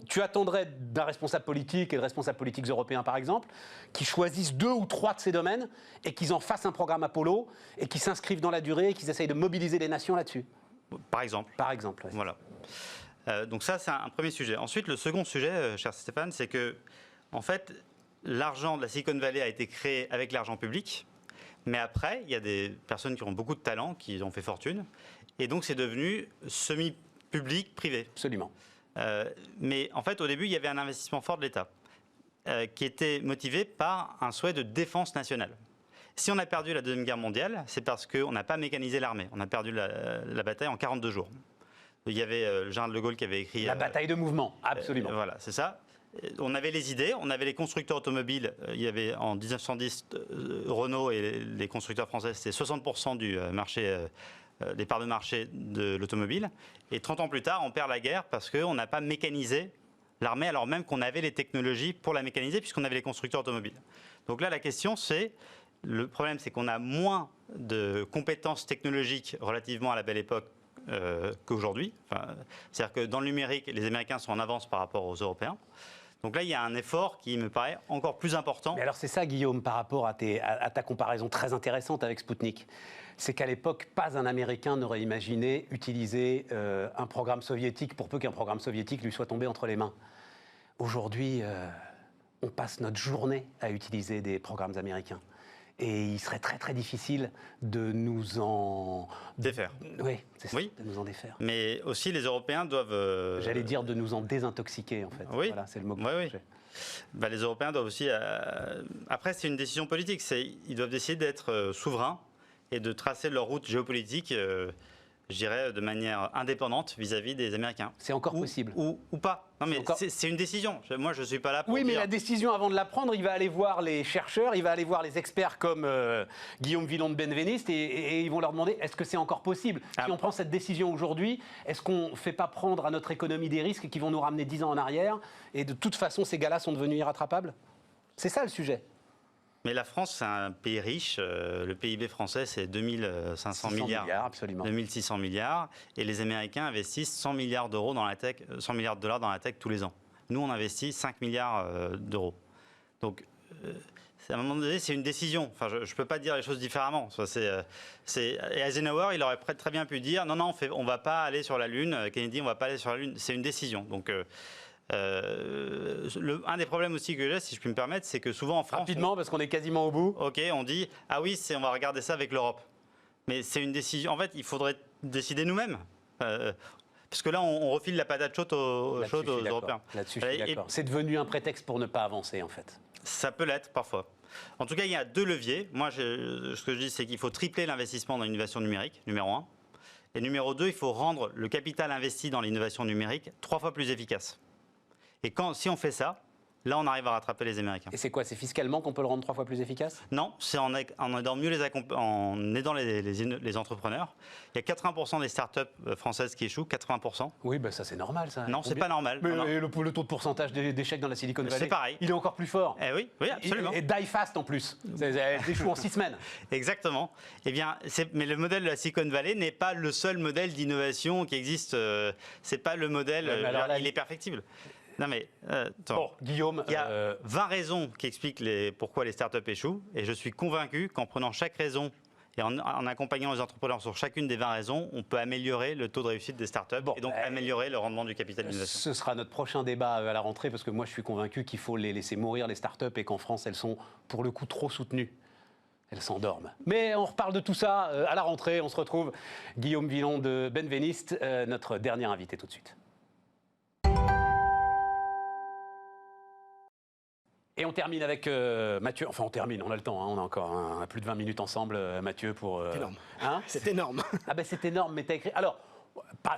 [SPEAKER 1] tu attendrais d'un responsable politique et de responsables politiques européens, par exemple, qui choisissent 2 ou 3 de ces domaines et qu'ils en fassent un programme Apollo et qui s'inscrivent dans la durée et qu'ils essayent de mobiliser les nations là-dessus.
[SPEAKER 3] Par exemple.
[SPEAKER 1] Par exemple. Ouais.
[SPEAKER 3] Voilà. Donc ça, c'est un premier sujet. Ensuite, le second sujet, cher Stéphane, c'est que, en fait, l'argent de la Silicon Valley a été créé avec l'argent public, mais après, il y a des personnes qui ont beaucoup de talent, qui ont fait fortune, et donc c'est devenu semi-public, privé.
[SPEAKER 1] Absolument.
[SPEAKER 3] Mais en fait, au début, il y avait un investissement fort de l'État qui était motivé par un souhait de défense nationale. Si on a perdu la Deuxième Guerre mondiale, c'est parce qu'on n'a pas mécanisé l'armée. On a perdu la bataille en 42 jours. Il y avait le général de Gaulle qui avait écrit...
[SPEAKER 1] La bataille de mouvement, absolument.
[SPEAKER 3] Voilà, c'est ça. on avait les idées, on avait les constructeurs automobiles. Il y avait en 1910 Renault et les constructeurs français, c'était 60% du marché, des parts de marché de l'automobile. Et 30 ans plus tard, on perd la guerre parce qu'on n'a pas mécanisé l'armée, alors même qu'on avait les technologies pour la mécaniser, puisqu'on avait les constructeurs automobiles. Donc là, la question, c'est, le problème, c'est qu'on a moins de compétences technologiques relativement à la belle époque qu'aujourd'hui. Enfin, c'est-à-dire que dans le numérique, les Américains sont en avance par rapport aux Européens. Donc là, il y a un effort qui me paraît encore plus important.
[SPEAKER 1] Mais alors c'est ça, Guillaume, par rapport à ta comparaison très intéressante avec Spoutnik. C'est qu'à l'époque, pas un Américain n'aurait imaginé utiliser un programme soviétique pour peu qu'un programme soviétique lui soit tombé entre les mains. Aujourd'hui, on passe notre journée à utiliser des programmes américains. Et il serait très très difficile de nous en
[SPEAKER 3] défaire.
[SPEAKER 1] Oui, c'est ça, de nous en défaire.
[SPEAKER 3] Mais aussi les Européens doivent...
[SPEAKER 1] J'allais dire de nous en désintoxiquer en fait.
[SPEAKER 3] Oui.
[SPEAKER 1] Voilà, c'est le mot que
[SPEAKER 3] oui. Les Européens doivent aussi... Après, c'est une décision politique. Ils doivent décider d'être souverains et de tracer leur route géopolitique, je dirais, de manière indépendante vis-à-vis des Américains.
[SPEAKER 1] C'est encore possible.
[SPEAKER 3] Ou pas. Non, mais c'est une décision. Moi, je ne suis pas là pour
[SPEAKER 1] Oui, mais
[SPEAKER 3] dire...
[SPEAKER 1] la décision, avant de la prendre, il va aller voir les chercheurs, il va aller voir les experts comme Guillaume Villon de Benveniste et ils vont leur demander est-ce que c'est encore possible ? Si on prend cette décision aujourd'hui, est-ce qu'on ne fait pas prendre à notre économie des risques qui vont nous ramener 10 ans en arrière ? Et de toute façon, ces gars-là sont devenus irrattrapables ? C'est ça le sujet.
[SPEAKER 3] Mais la France, c'est un pays riche. Le PIB français, c'est 2500 milliards.
[SPEAKER 1] Absolument.
[SPEAKER 3] 2600 milliards. Et les Américains investissent 100 milliards d'euros dans la tech, 100 milliards de dollars dans la tech tous les ans. Nous, on investit 5 milliards d'euros. Donc, à un moment donné, c'est une décision. Enfin, je ne peux pas dire les choses différemment. Et Eisenhower, il aurait très bien pu dire non, on ne va pas aller sur la Lune. Kennedy, on ne va pas aller sur la Lune. C'est une décision. Donc, un des problèmes aussi que j'ai, si je puis me permettre, c'est que souvent en France...
[SPEAKER 1] Rapidement, parce qu'on est quasiment au bout.
[SPEAKER 3] Ok, on dit, ah oui, on va regarder ça avec l'Europe. Mais c'est une décision... En fait, il faudrait décider nous-mêmes. Parce que là, on refile la patate chaude aux Européens.
[SPEAKER 1] Là-dessus, je suis d'accord. C'est devenu un prétexte pour ne pas avancer, en fait.
[SPEAKER 3] Ça peut l'être, parfois. En tout cas, il y a deux leviers. Moi, ce que je dis, c'est qu'il faut tripler l'investissement dans l'innovation numérique, numéro 1. Et numéro 2, il faut rendre le capital investi dans l'innovation numérique 3 fois plus efficace. Et si on fait ça, là, on arrive à rattraper les Américains.
[SPEAKER 1] Et c'est quoi ? C'est fiscalement qu'on peut le rendre 3 fois plus efficace ?
[SPEAKER 3] Non, c'est en aidant mieux en aidant les entrepreneurs. Il y a 80% des startups françaises qui échouent, 80%.
[SPEAKER 1] Oui, ben ça c'est normal, ça.
[SPEAKER 3] Non, c'est pas normal.
[SPEAKER 1] Mais le taux de pourcentage d'échecs dans la Silicon Valley,
[SPEAKER 3] c'est pareil.
[SPEAKER 1] Il est encore plus fort.
[SPEAKER 3] Eh oui, absolument.
[SPEAKER 1] Et die fast en plus. Elles échouent en 6 semaines.
[SPEAKER 3] Exactement. Eh bien, mais le modèle de la Silicon Valley n'est pas le seul modèle d'innovation qui existe. C'est pas le modèle. Il est perfectible. Non mais,
[SPEAKER 1] bon, Guillaume,
[SPEAKER 3] il y a 20 raisons qui expliquent pourquoi les startups échouent, et je suis convaincu qu'en prenant chaque raison et en accompagnant les entrepreneurs sur chacune des 20 raisons, on peut améliorer le taux de réussite des startups et donc améliorer le rendement du capital d'innovation.
[SPEAKER 1] Ce sera notre prochain débat à la rentrée, parce que moi je suis convaincu qu'il faut les laisser mourir, les startups, et qu'en France elles sont pour le coup trop soutenues. Elles s'endorment. Mais on reparle de tout ça à la rentrée. On se retrouve. Guillaume Villon de Benveniste, notre dernier invité tout de suite. Et on termine avec Mathieu. Enfin, on termine, on a le temps. Hein, on a encore plus de 20 minutes ensemble, Mathieu, pour...
[SPEAKER 4] C'est énorme.
[SPEAKER 1] Hein,
[SPEAKER 4] c'est énorme.
[SPEAKER 1] Ah ben c'est énorme, mais t'as écrit... Alors,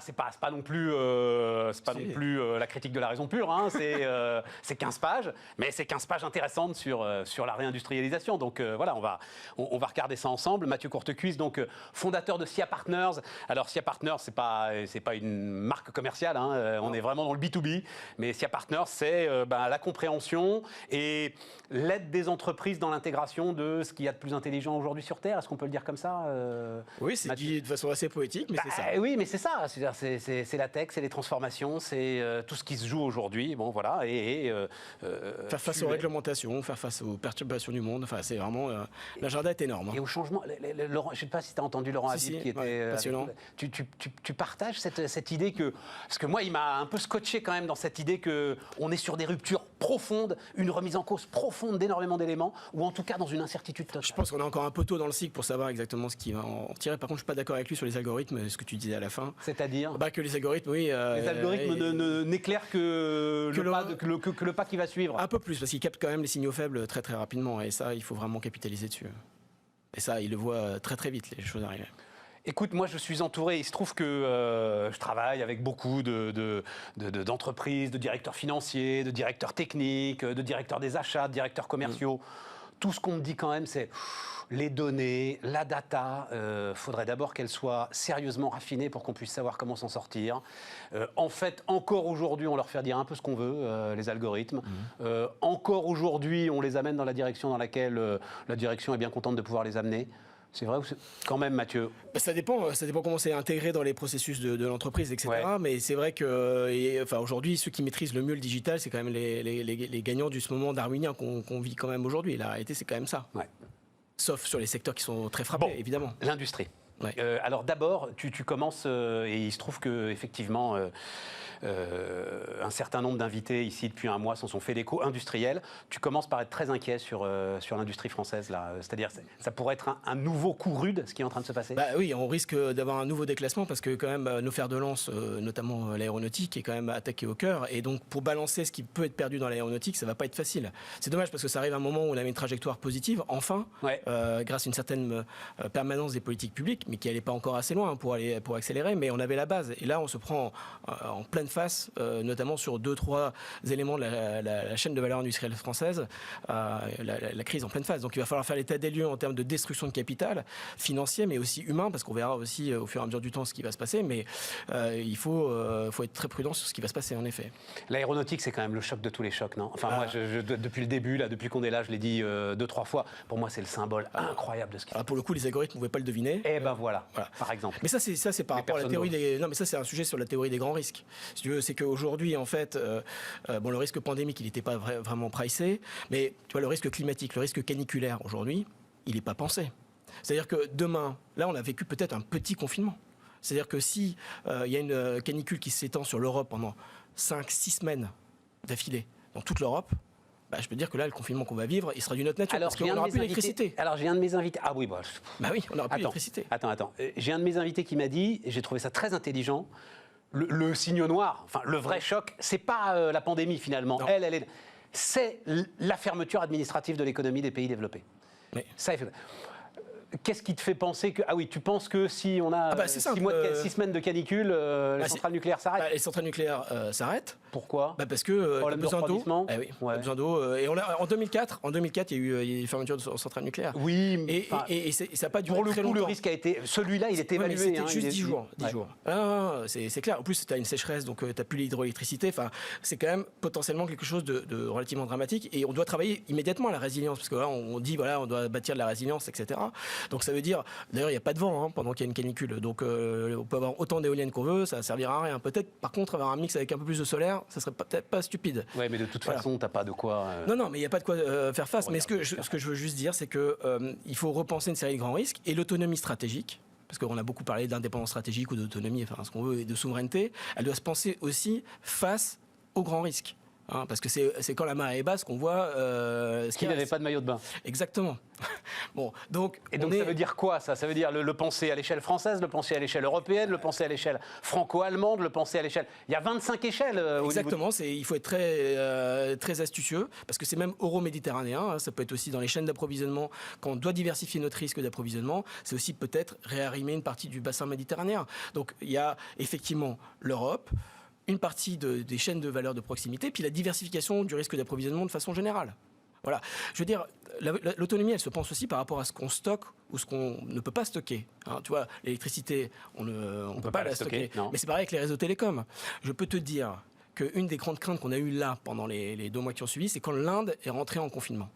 [SPEAKER 1] c'est pas non plus, la critique de la raison pure, hein, c'est 15 pages, mais c'est 15 pages intéressantes sur la réindustrialisation. Donc voilà, on va regarder ça ensemble. Mathieu Courtecuisse, donc fondateur de SIA Partners. Alors SIA Partners, c'est pas une marque commerciale, hein, on est vraiment dans le B2B, mais SIA Partners, c'est la compréhension et l'aide des entreprises dans l'intégration de ce qu'il y a de plus intelligent aujourd'hui sur Terre. Est-ce qu'on peut le dire comme ça
[SPEAKER 4] Oui, c'est dit de façon assez poétique, mais c'est ça.
[SPEAKER 1] Oui, mais c'est ça. C'est la tech, c'est les transformations, c'est tout ce qui se joue aujourd'hui. Bon, voilà.
[SPEAKER 4] Faire face aux réglementations, faire face aux perturbations du monde. Enfin, c'est vraiment l'agenda est énorme. Hein.
[SPEAKER 1] Et au changement. Laurent, je ne sais pas si tu as entendu Laurent Habib qui était
[SPEAKER 4] passionnant.
[SPEAKER 1] Tu partages cette idée que, parce que moi, il m'a un peu scotché quand même dans cette idée que on est sur des ruptures profondes, une remise en cause profonde d'énormément d'éléments, ou en tout cas dans une incertitude totale.
[SPEAKER 4] Je pense qu'on est encore un peu tôt dans le cycle pour savoir exactement ce qui va en tirer. Par contre, je suis pas d'accord avec lui sur les algorithmes, ce que tu disais à la fin.
[SPEAKER 1] C'est-à-dire
[SPEAKER 4] que les algorithmes, oui.
[SPEAKER 1] Les algorithmes n'éclairent que le pas qui va suivre.
[SPEAKER 4] Un peu plus, parce qu'ils captent quand même les signaux faibles très très rapidement. Et ça, il faut vraiment capitaliser dessus. Et ça, il le voit très très vite, les choses arriver.
[SPEAKER 1] Écoute, moi je suis entouré, il se trouve que je travaille avec beaucoup d'entreprises, de directeurs financiers, de directeurs techniques, de directeurs des achats, de directeurs commerciaux. Tout ce qu'on me dit quand même, c'est les données, la data, faudrait d'abord qu'elle soit sérieusement raffinée pour qu'on puisse savoir comment s'en sortir. En fait, encore aujourd'hui, on leur fait dire un peu ce qu'on veut, les algorithmes. Encore aujourd'hui, on les amène dans la direction dans laquelle la direction est bien contente de pouvoir les amener. C'est vrai ou quand même, Mathieu?
[SPEAKER 4] Ça dépend comment c'est intégré dans les processus de l'entreprise, etc. Ouais. Mais c'est vrai que aujourd'hui, ceux qui maîtrisent le mieux le digital, c'est quand même les gagnants de ce moment darwinien qu'on vit quand même aujourd'hui. La réalité, c'est quand même ça. Ouais. Sauf sur les secteurs qui sont très frappés, évidemment.
[SPEAKER 1] L'industrie. Ouais. Alors d'abord, tu commences, et il se trouve qu'effectivement, un certain nombre d'invités ici depuis un mois s'en sont fait l'écho, industriels. Tu commences par être très inquiet sur l'industrie française, là. C'est-à-dire ça pourrait être un nouveau coup rude, ce qui est en train de se passer?
[SPEAKER 4] Oui, on risque d'avoir un nouveau déclassement parce que quand même nos fers de lance, notamment l'aéronautique, est quand même attaqué au cœur. Et donc pour balancer ce qui peut être perdu dans l'aéronautique, ça va pas être facile. C'est dommage parce que ça arrive à un moment où on avait une trajectoire positive, enfin, grâce à une certaine permanence des politiques publiques, mais qui n'allait pas encore assez loin pour accélérer, mais on avait la base. Et là, on se prend en pleine face, notamment sur 2-3 éléments de la chaîne de valeur industrielle française, la crise en pleine face. Donc il va falloir faire l'état des lieux en termes de destruction de capital financier, mais aussi humain, parce qu'on verra aussi au fur et à mesure du temps ce qui va se passer, mais il faut être très prudent sur ce qui va se passer, en effet.
[SPEAKER 1] L'aéronautique, c'est quand même le choc de tous les chocs, non? Enfin, moi, depuis le début, là, depuis qu'on est là, je l'ai dit 2-3 fois, pour moi, c'est le symbole incroyable de ce qui se passe.
[SPEAKER 4] Pour le coup, les algorithmes ne pouvaient pas le deviner.
[SPEAKER 1] Et ben voilà, par exemple.
[SPEAKER 4] Mais ça, c'est par rapport à la théorie des... Non, mais ça, c'est un sujet sur la théorie des grands risques. Si tu veux, c'est qu'aujourd'hui, en fait, le risque pandémique, il n'était pas vraiment pricé, mais tu vois, le risque climatique, le risque caniculaire, aujourd'hui, il n'est pas pensé. C'est-à-dire que demain, là, on a vécu peut-être un petit confinement. C'est-à-dire que si il y a une canicule qui s'étend sur l'Europe pendant 5-6 semaines d'affilée, dans toute l'Europe, je peux dire que là, le confinement qu'on va vivre, il sera d'une autre nature, parce qu'on n'aura plus d'électricité.
[SPEAKER 1] Alors, j'ai un de mes invités... Ah oui,
[SPEAKER 4] oui, on n'aura plus d'électricité.
[SPEAKER 1] Attends. J'ai un de mes invités qui m'a dit, et j'ai trouvé ça très intelligent, le signe noir, enfin, le vrai choc, c'est pas la pandémie, finalement. Non. C'est la fermeture administrative de l'économie des pays développés. Mais... Ça, qu'est-ce qui te fait penser que... Ah oui, tu penses que si on a 6 semaines de canicule, les centrales nucléaires s'arrêtent?
[SPEAKER 4] Les centrales nucléaires s'arrêtent.
[SPEAKER 1] Pourquoi?
[SPEAKER 4] Parce que on a besoin d'eau. Besoin d'eau. Et en 2004, il y a eu des fermetures de centrales nucléaires.
[SPEAKER 1] Oui,
[SPEAKER 4] et ça n'a pas duré
[SPEAKER 1] pour le
[SPEAKER 4] très
[SPEAKER 1] coup,
[SPEAKER 4] longtemps.
[SPEAKER 1] le risque a été... Celui-là, il était évalué.
[SPEAKER 4] C'était juste 10 jours. 10 jours. C'est clair. En plus, tu as une sécheresse, donc tu n'as plus l'hydroélectricité. Enfin, c'est quand même potentiellement quelque chose de relativement dramatique. Et on doit travailler immédiatement à la résilience. Parce que là, on dit, on doit bâtir de la résilience, etc. Donc ça veut dire, d'ailleurs, il n'y a pas de vent pendant qu'il y a une canicule. Donc on peut avoir autant d'éoliennes qu'on veut, ça ne servira à rien. Peut-être, par contre, avoir un mix avec un peu plus de solaire, ça serait peut-être pas stupide.
[SPEAKER 1] Oui, mais de toute façon, tu n'as pas de quoi...
[SPEAKER 4] Non, mais il n'y a pas de quoi faire face. Mais ce que je veux juste dire, c'est qu'il faut repenser une série de grands risques. Et l'autonomie stratégique, parce qu'on a beaucoup parlé d'indépendance stratégique ou d'autonomie, enfin ce qu'on veut, et de souveraineté, elle doit se penser aussi face aux grands risques. Parce que c'est quand la marée est basse qu'on voit ce
[SPEAKER 1] qu'il n'avait pas de maillot de bain.
[SPEAKER 4] Exactement. Donc
[SPEAKER 1] ça veut dire quoi, ça? Ça veut dire le penser à l'échelle française, le penser à l'échelle européenne, le penser à l'échelle franco-allemande, le penser à l'échelle... Il y a 25 échelles.
[SPEAKER 4] Exactement, il faut être très astucieux, parce que c'est même euro-méditerranéen, ça peut être aussi dans les chaînes d'approvisionnement, quand on doit diversifier notre risque d'approvisionnement, c'est aussi peut-être réarrimer une partie du bassin méditerranéen. Donc il y a effectivement l'Europe, une partie des chaînes de valeur de proximité, puis la diversification du risque d'approvisionnement de façon générale. Voilà. Je veux dire, l'autonomie, elle se pense aussi par rapport à ce qu'on stocke ou ce qu'on ne peut pas stocker. Tu vois, l'électricité, on ne peut pas la stocker. Mais c'est pareil avec les réseaux télécoms. Je peux te dire qu'une des grandes craintes qu'on a eues là, pendant les 2 mois qui ont suivi, c'est quand l'Inde est rentrée en confinement.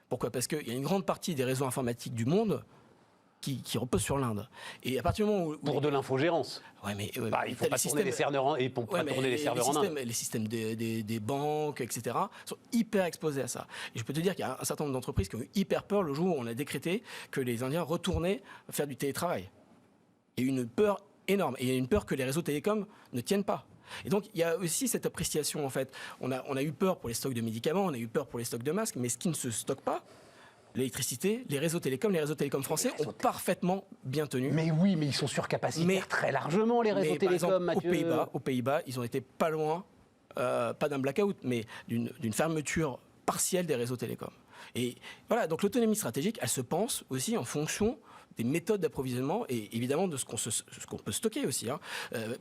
[SPEAKER 4] Pourquoi? Parce qu'il y a une grande partie des réseaux informatiques du monde qui repose sur l'Inde. Et à partir du moment où...
[SPEAKER 1] Pour de l'infogérance.
[SPEAKER 4] Il
[SPEAKER 1] ne faut pas tourner les serveurs en Inde.
[SPEAKER 4] Les systèmes des banques, etc., sont hyper exposés à ça. Et je peux te dire qu'il y a un certain nombre d'entreprises qui ont eu hyper peur le jour où on a décrété que les Indiens retournaient faire du télétravail. Il y a eu une peur énorme. Et il y a une peur que les réseaux télécoms ne tiennent pas. Et donc, il y a aussi cette appréciation, en fait. On a eu peur pour les stocks de médicaments, on a eu peur pour les stocks de masques, mais ce qui ne se stocke pas, l'électricité, les réseaux télécoms français ont parfaitement bien tenu.
[SPEAKER 1] Mais oui, mais ils sont surcapacités très largement, les réseaux télécoms, Mathieu.
[SPEAKER 4] Aux Pays-Bas, ils ont été pas loin, pas d'un blackout, mais d'une fermeture partielle des réseaux télécoms. Et voilà, donc l'autonomie stratégique, elle se pense aussi en fonction des méthodes d'approvisionnement et évidemment de ce qu'on peut stocker aussi. Hein.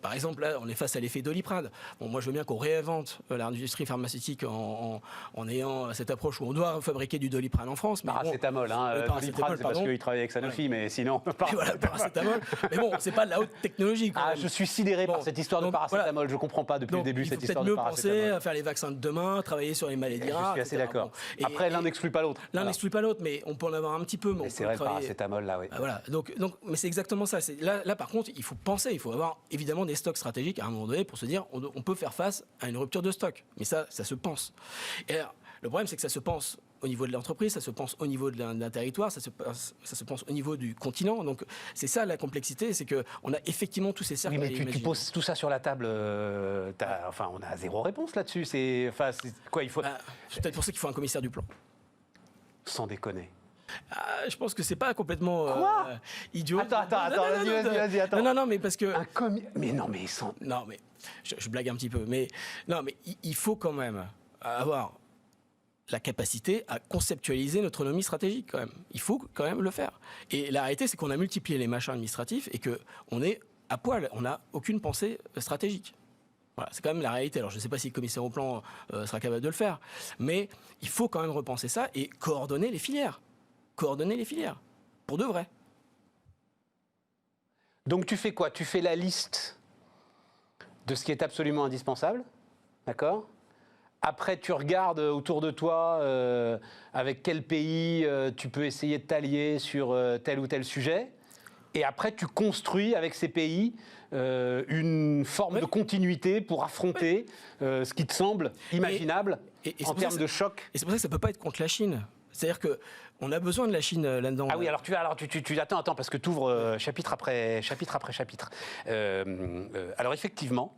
[SPEAKER 4] Par exemple, là, on est face à l'effet Doliprane. Bon, moi, je veux bien qu'on réinvente l'industrie pharmaceutique en ayant cette approche où on doit fabriquer du Doliprane en France.
[SPEAKER 1] Paracétamol, hein. Doliprane, c'est parce qu'il travaille avec Sanofi, mais sinon...
[SPEAKER 4] Voilà, paracétamol. Mais bon, c'est pas de la haute technologie.
[SPEAKER 1] Je suis sidéré par cette histoire de paracétamol. Voilà. Je comprends pas depuis le début cette histoire de paracétamol.
[SPEAKER 4] Il faut peut-être mieux penser à faire les vaccins de demain, travailler sur les maladies rares.
[SPEAKER 1] Je suis assez d'accord. Bon. Après, l'un n'exclut pas l'autre.
[SPEAKER 4] L'un n'exclut pas l'autre, mais on peut en avoir un petit peu. Mais
[SPEAKER 1] c'est vrai, le paracétamol, là, oui.
[SPEAKER 4] Voilà, mais c'est exactement ça. Là, par contre, il faut penser, il faut avoir évidemment des stocks stratégiques à un moment donné pour se dire on peut faire face à une rupture de stock. Mais ça se pense. Et alors, le problème, c'est que ça se pense au niveau de l'entreprise, ça se pense au niveau d'un territoire, ça se pense au niveau du continent. Donc, c'est ça la complexité, c'est qu'on a effectivement tous ces cercles.
[SPEAKER 1] Oui, mais tu poses tout ça sur la table, on a zéro réponse là-dessus. C'est quoi, il faut...
[SPEAKER 4] c'est peut-être pour ça qu'il faut un commissaire du plan.
[SPEAKER 1] Sans déconner.
[SPEAKER 4] Je pense que c'est pas complètement idiot.
[SPEAKER 1] Attends, vas-y, attends.
[SPEAKER 4] Non, mais parce que...
[SPEAKER 1] Mais non, mais sans...
[SPEAKER 4] Non, mais je blague un petit peu. Mais il faut quand même avoir la capacité à conceptualiser notre autonomie stratégique quand même. Il faut quand même le faire. Et la réalité, c'est qu'on a multiplié les machins administratifs et qu'on est à poil. On n'a aucune pensée stratégique. Voilà, c'est quand même la réalité. Alors, je ne sais pas si le commissaire au plan sera capable de le faire, mais il faut quand même repenser ça et coordonner les filières. Pour de vrai.
[SPEAKER 1] Donc, tu fais quoi? Tu fais la liste de ce qui est absolument indispensable, d'accord? Après, tu regardes autour de toi avec quel pays tu peux essayer de t'allier sur tel ou tel sujet. Et après, tu construis avec ces pays une forme de continuité pour affronter ce qui te semble imaginable en termes de choc.
[SPEAKER 4] Et c'est pour ça que ça ne peut pas être contre la Chine. C'est-à-dire qu'on a besoin de la Chine là-dedans.
[SPEAKER 1] Ah oui, alors tu attends, parce que tu ouvres chapitre après chapitre. Alors effectivement,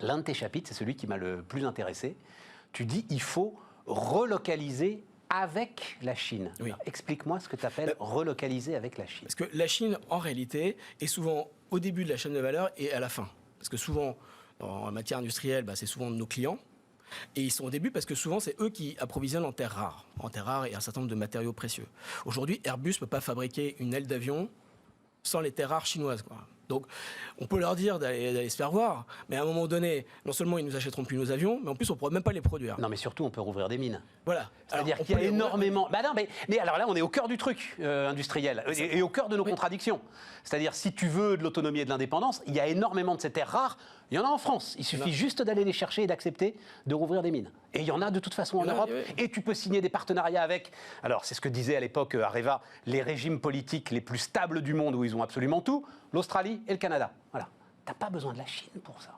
[SPEAKER 1] l'un de tes chapitres, c'est celui qui m'a le plus intéressé. Tu dis il faut relocaliser avec la Chine. Oui. Explique-moi ce que tu appelles relocaliser avec la Chine.
[SPEAKER 4] Parce que la Chine, en réalité, est souvent au début de la chaîne de valeur et à la fin. Parce que souvent, en matière industrielle, c'est souvent nos clients. Et ils sont au début parce que souvent, c'est eux qui approvisionnent en terres rares et un certain nombre de matériaux précieux. Aujourd'hui, Airbus ne peut pas fabriquer une aile d'avion sans les terres rares chinoises, quoi. Donc, on peut leur dire d'aller se faire voir, mais à un moment donné, non seulement ils nous achèteront plus nos avions, mais en plus on ne pourra même pas les produire.
[SPEAKER 1] Non, mais surtout, on peut rouvrir des mines.
[SPEAKER 4] Voilà.
[SPEAKER 1] C'est-à-dire qu'il y a énormément... mais alors là, on est au cœur du truc industriel et au cœur de nos contradictions. C'est-à-dire, si tu veux de l'autonomie et de l'indépendance, il y a énormément de ces terres rares. Il y en a en France. Il suffit juste d'aller les chercher et d'accepter de rouvrir des mines. Et il y en a de toute façon en Europe. Et tu peux signer des partenariats avec... Alors, c'est ce que disait à l'époque Areva, les régimes politiques les plus stables du monde où ils ont absolument tout, l'Australie et le Canada. Voilà. T'as pas besoin de la Chine pour ça.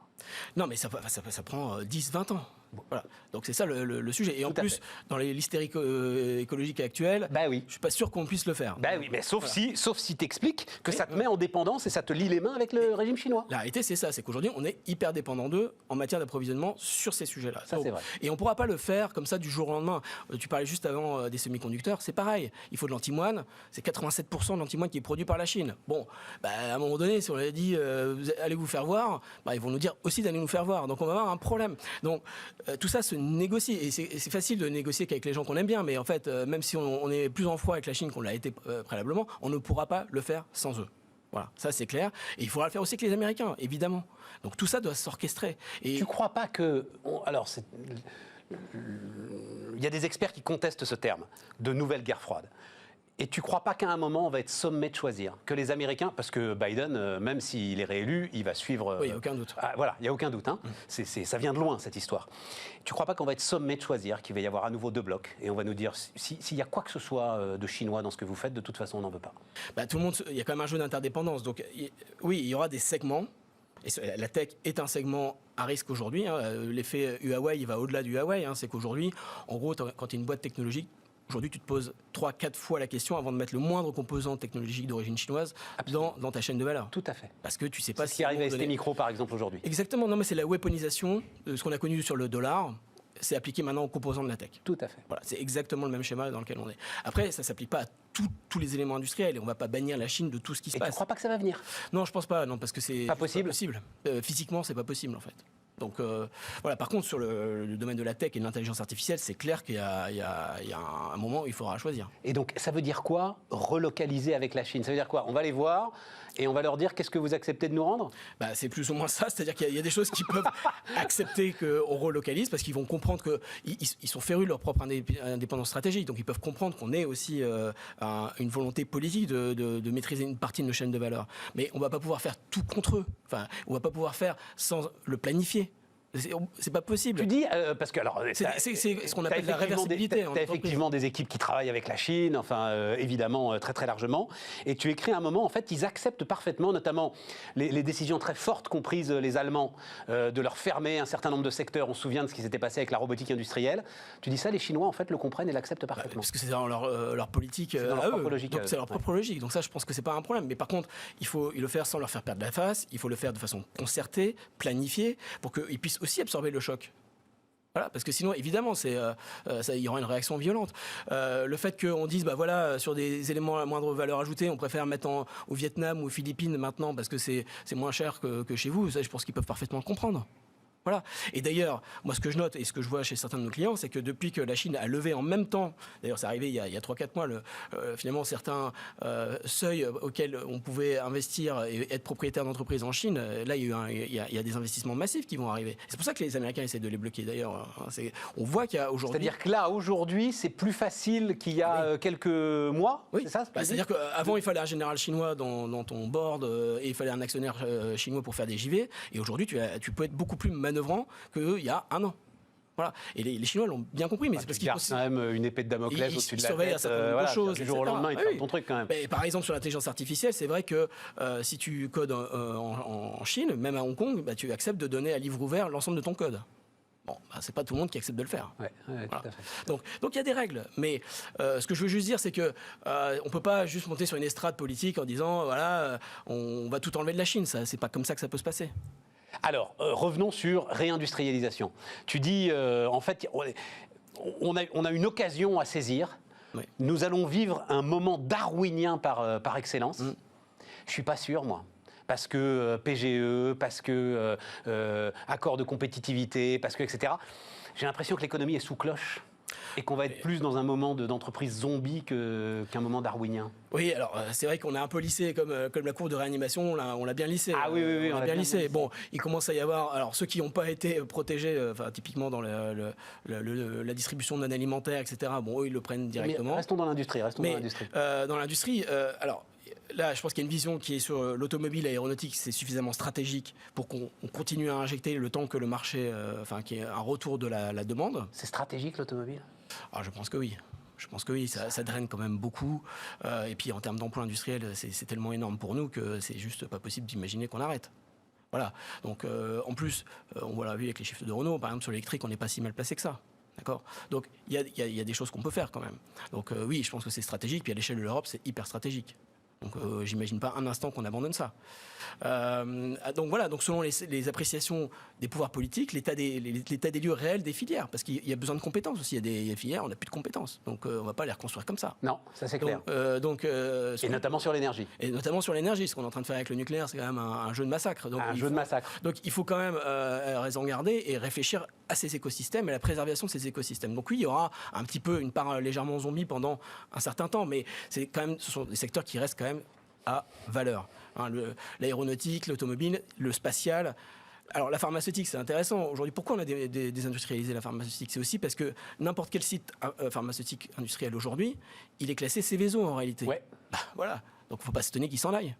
[SPEAKER 4] Non, mais ça prend 10-20 ans. Voilà. Donc c'est ça le sujet. Et en plus, dans l'hystérie écologique actuelle, je ne suis pas sûr qu'on puisse le faire.
[SPEAKER 1] Oui, mais sauf si tu expliques que ça te met en dépendance et ça te lie les mains avec le régime chinois.
[SPEAKER 4] La réalité, c'est ça. C'est qu'aujourd'hui, on est hyper dépendant d'eux en matière d'approvisionnement sur ces sujets-là.
[SPEAKER 1] Ça, c'est vrai.
[SPEAKER 4] Et on ne pourra pas le faire comme ça du jour au lendemain. Tu parlais juste avant des semi-conducteurs. C'est pareil. Il faut de l'antimoine. C'est 87% de l'antimoine qui est produit par la Chine. Bon, à un moment donné, si on leur dit allez vous faire voir, ils vont nous dire aussi d'aller nous faire voir. Donc on va avoir un problème. Donc tout ça se négocie. Et c'est facile de négocier qu'avec les gens qu'on aime bien. Mais en fait, même si on est plus en froid avec la Chine qu'on l'a été préalablement, on ne pourra pas le faire sans eux. Voilà, ça c'est clair. Et il faudra le faire aussi avec les Américains, évidemment. Donc tout ça doit s'orchestrer. Et...
[SPEAKER 1] Tu ne crois pas que... il y a des experts qui contestent ce terme de nouvelle guerre froide. Et tu ne crois pas qu'à un moment, on va être sommé de choisir? Que les Américains, parce que Biden, même s'il est réélu, il va suivre...
[SPEAKER 4] Oui, il n'y a aucun doute.
[SPEAKER 1] Voilà, il n'y a aucun doute. Hein. Ça vient de loin, cette histoire. Tu ne crois pas qu'on va être sommé de choisir, qu'il va y avoir à nouveau 2 blocs, et on va nous dire, s'il y a quoi que ce soit de chinois dans ce que vous faites, de toute façon, on n'en veut pas?
[SPEAKER 4] Tout le monde, il y a quand même un jeu d'interdépendance. Donc, oui, il y aura des segments. Et la tech est un segment à risque aujourd'hui. Hein. L'effet Huawei, il va au-delà du Huawei. Hein. C'est qu'aujourd'hui, en gros, quand tu es une boîte technologique, aujourd'hui, tu te poses 3-4 fois la question avant de mettre le moindre composant technologique d'origine chinoise dans ta chaîne de valeur.
[SPEAKER 1] Tout à fait.
[SPEAKER 4] Parce que tu sais pas
[SPEAKER 1] ce qui arrive à ST Micro, par exemple, aujourd'hui.
[SPEAKER 4] Exactement. Non, mais c'est la weaponisation, ce qu'on a connu sur le dollar. C'est appliqué maintenant aux composants de la tech.
[SPEAKER 1] Tout à fait.
[SPEAKER 4] Voilà, c'est exactement le même schéma dans lequel on est. Après, ça ne s'applique pas à tous les éléments industriels et on ne va pas bannir la Chine de tout ce qui se passe.
[SPEAKER 1] Et tu ne crois pas que ça va venir?
[SPEAKER 4] Non, je ne pense pas. Non, parce que c'est
[SPEAKER 1] pas possible.
[SPEAKER 4] Physiquement, c'est pas possible en fait. Donc voilà. Par contre, sur le domaine de la tech et de l'intelligence artificielle, c'est clair qu'il y a un moment où il faudra choisir.
[SPEAKER 1] Et donc, ça veut dire quoi, relocaliser avec la Chine? Ça veut dire quoi? On va les voir et on va leur dire qu'est-ce que vous acceptez de nous rendre?
[SPEAKER 4] C'est plus ou moins ça. C'est-à-dire qu'il y a des choses qu'ils peuvent accepter qu'on relocalise parce qu'ils vont comprendre qu'ils sont férus de leur propre indépendance stratégique. Donc, ils peuvent comprendre qu'on ait aussi une volonté politique de maîtriser une partie de nos chaînes de valeur. Mais on ne va pas pouvoir faire tout contre eux. Enfin, on ne va pas pouvoir faire sans le planifier. C'est pas possible.
[SPEAKER 1] Tu dis, parce que alors...
[SPEAKER 4] C'est ce qu'on appelle la réversibilité.
[SPEAKER 1] Tu as effectivement des équipes qui travaillent avec la Chine, enfin, évidemment, très très largement. Et tu écris à un moment, en fait, ils acceptent parfaitement, notamment les décisions très fortes qu'ont prises les Allemands, de leur fermer un certain nombre de secteurs. On se souvient de ce qui s'était passé avec la robotique industrielle. Tu dis ça, les Chinois, en fait, le comprennent et l'acceptent parfaitement.
[SPEAKER 4] Parce que c'est dans leur politique,
[SPEAKER 1] dans leur propre logique.
[SPEAKER 4] Donc c'est leur propre logique. Donc ça, je pense que c'est pas un problème. Mais par contre, il faut le faire sans leur faire perdre la face. Il faut le faire de façon concertée, planifiée, pour qu'ils puissent aussi absorber le choc. Voilà, parce que sinon, évidemment, il y aura une réaction violente. Le fait qu'on dise, sur des éléments à moindre valeur ajoutée, on préfère mettre au Vietnam ou aux Philippines maintenant parce que c'est moins cher que chez vous, ça, je pense qu'ils peuvent parfaitement le comprendre. Voilà. Et d'ailleurs, moi, ce que je note et ce que je vois chez certains de nos clients, c'est que depuis que la Chine a levé en même temps, d'ailleurs, c'est arrivé il y a 3-4 mois, finalement, certains seuils auxquels on pouvait investir et être propriétaire d'entreprises en Chine, là, il y a des investissements massifs qui vont arriver. C'est pour ça que les Américains essaient de les bloquer, d'ailleurs. On voit qu'il y a aujourd'hui...
[SPEAKER 1] C'est-à-dire que là, aujourd'hui, c'est plus facile qu'il y a quelques mois,
[SPEAKER 4] oui.
[SPEAKER 1] C'est ça?
[SPEAKER 4] C'est-à-dire qu'avant, il fallait un général chinois dans ton board et il fallait un actionnaire chinois pour faire des JV. Et aujourd'hui, tu peux être beaucoup plus manœuvrant qu'il y a un an. Voilà. Et les Chinois l'ont bien compris, mais c'est parce qu'ils
[SPEAKER 1] gardent quand même une épée de Damoclès au-dessus de la
[SPEAKER 4] surveillent
[SPEAKER 1] tête.
[SPEAKER 4] un certain nombre de choses.
[SPEAKER 1] Du jour au lendemain, ils ferment ton truc quand même.
[SPEAKER 4] Mais, par exemple, sur l'intelligence artificielle, c'est vrai que si tu codes en Chine, même à Hong Kong, tu acceptes de donner à livre ouvert l'ensemble de ton code. Bon, c'est pas tout le monde qui accepte de le faire.
[SPEAKER 1] Ouais, voilà. Tout à fait.
[SPEAKER 4] Donc il y a des règles. Mais ce que je veux juste dire, c'est que on peut pas juste monter sur une estrade politique en disant on va tout enlever de la Chine. Ça, c'est pas comme ça que ça peut se passer.
[SPEAKER 1] Alors, revenons sur réindustrialisation. Tu dis, en fait, on a une occasion à saisir. Oui. Nous allons vivre un moment darwinien par excellence. Je ne suis pas sûr, moi. Parce que PGE, parce que accord de compétitivité, parce que etc. J'ai l'impression que l'économie est sous cloche. Et qu'on va être plus dans un moment d'entreprise zombie qu'un moment darwinien.
[SPEAKER 4] Oui, alors c'est vrai qu'on a un peu lissé, comme la courbe de réanimation, on l'a bien lissé.
[SPEAKER 1] Ah oui,
[SPEAKER 4] on l'a bien lissé. Bon, il commence à y avoir, alors ceux qui n'ont pas été protégés, typiquement dans la distribution non alimentaire, etc., bon, eux, ils le prennent directement.
[SPEAKER 1] Mais restons dans l'industrie,
[SPEAKER 4] dans l'industrie, alors... Là, je pense qu'il y a une vision qui est sur l'automobile, l'aéronautique, c'est suffisamment stratégique pour qu'on continue à injecter le temps que le marché, qu'il y ait un retour de la demande.
[SPEAKER 1] C'est stratégique l'automobile ?
[SPEAKER 4] Je pense que oui. Je pense que oui, ça draine quand même beaucoup. Et puis en termes d'emploi industriel, c'est tellement énorme pour nous que c'est juste pas possible d'imaginer qu'on arrête. Voilà. Donc en plus, on l'a vu avec les chiffres de Renault, par exemple sur l'électrique, on n'est pas si mal placé que ça. D'accord. Donc il y a des choses qu'on peut faire quand même. Donc oui, je pense que c'est stratégique. Puis à l'échelle de l'Europe, c'est hyper stratégique. Donc j'imagine pas un instant qu'on abandonne ça. Donc voilà, donc selon les appréciations des pouvoirs politiques, l'état des lieux réels des filières, parce qu'il y a besoin de compétences aussi. Il y a des filières, on n'a plus de compétences, donc on va pas les reconstruire comme ça.
[SPEAKER 1] Non, ça c'est clair.
[SPEAKER 4] Et
[SPEAKER 1] notamment sur l'énergie.
[SPEAKER 4] Et notamment sur l'énergie, ce qu'on est en train de faire avec le nucléaire, c'est quand même un jeu de massacre. Donc,
[SPEAKER 1] un jeu de massacre.
[SPEAKER 4] Donc il faut quand même raison garder et réfléchir à ces écosystèmes et à la préservation de ces écosystèmes. Donc oui, il y aura un petit peu une part légèrement zombie pendant un certain temps, mais c'est quand même, ce sont des secteurs qui restent quand même à valeur. L'aéronautique, l'automobile, le spatial. Alors la pharmaceutique, c'est intéressant. Aujourd'hui, pourquoi on a désindustrialisé la pharmaceutique? C'est aussi parce que n'importe quel site pharmaceutique industriel aujourd'hui, il est classé Céveso en réalité.
[SPEAKER 1] Ouais.
[SPEAKER 4] Voilà. Donc il ne faut pas s'étonner qu'il s'en aille.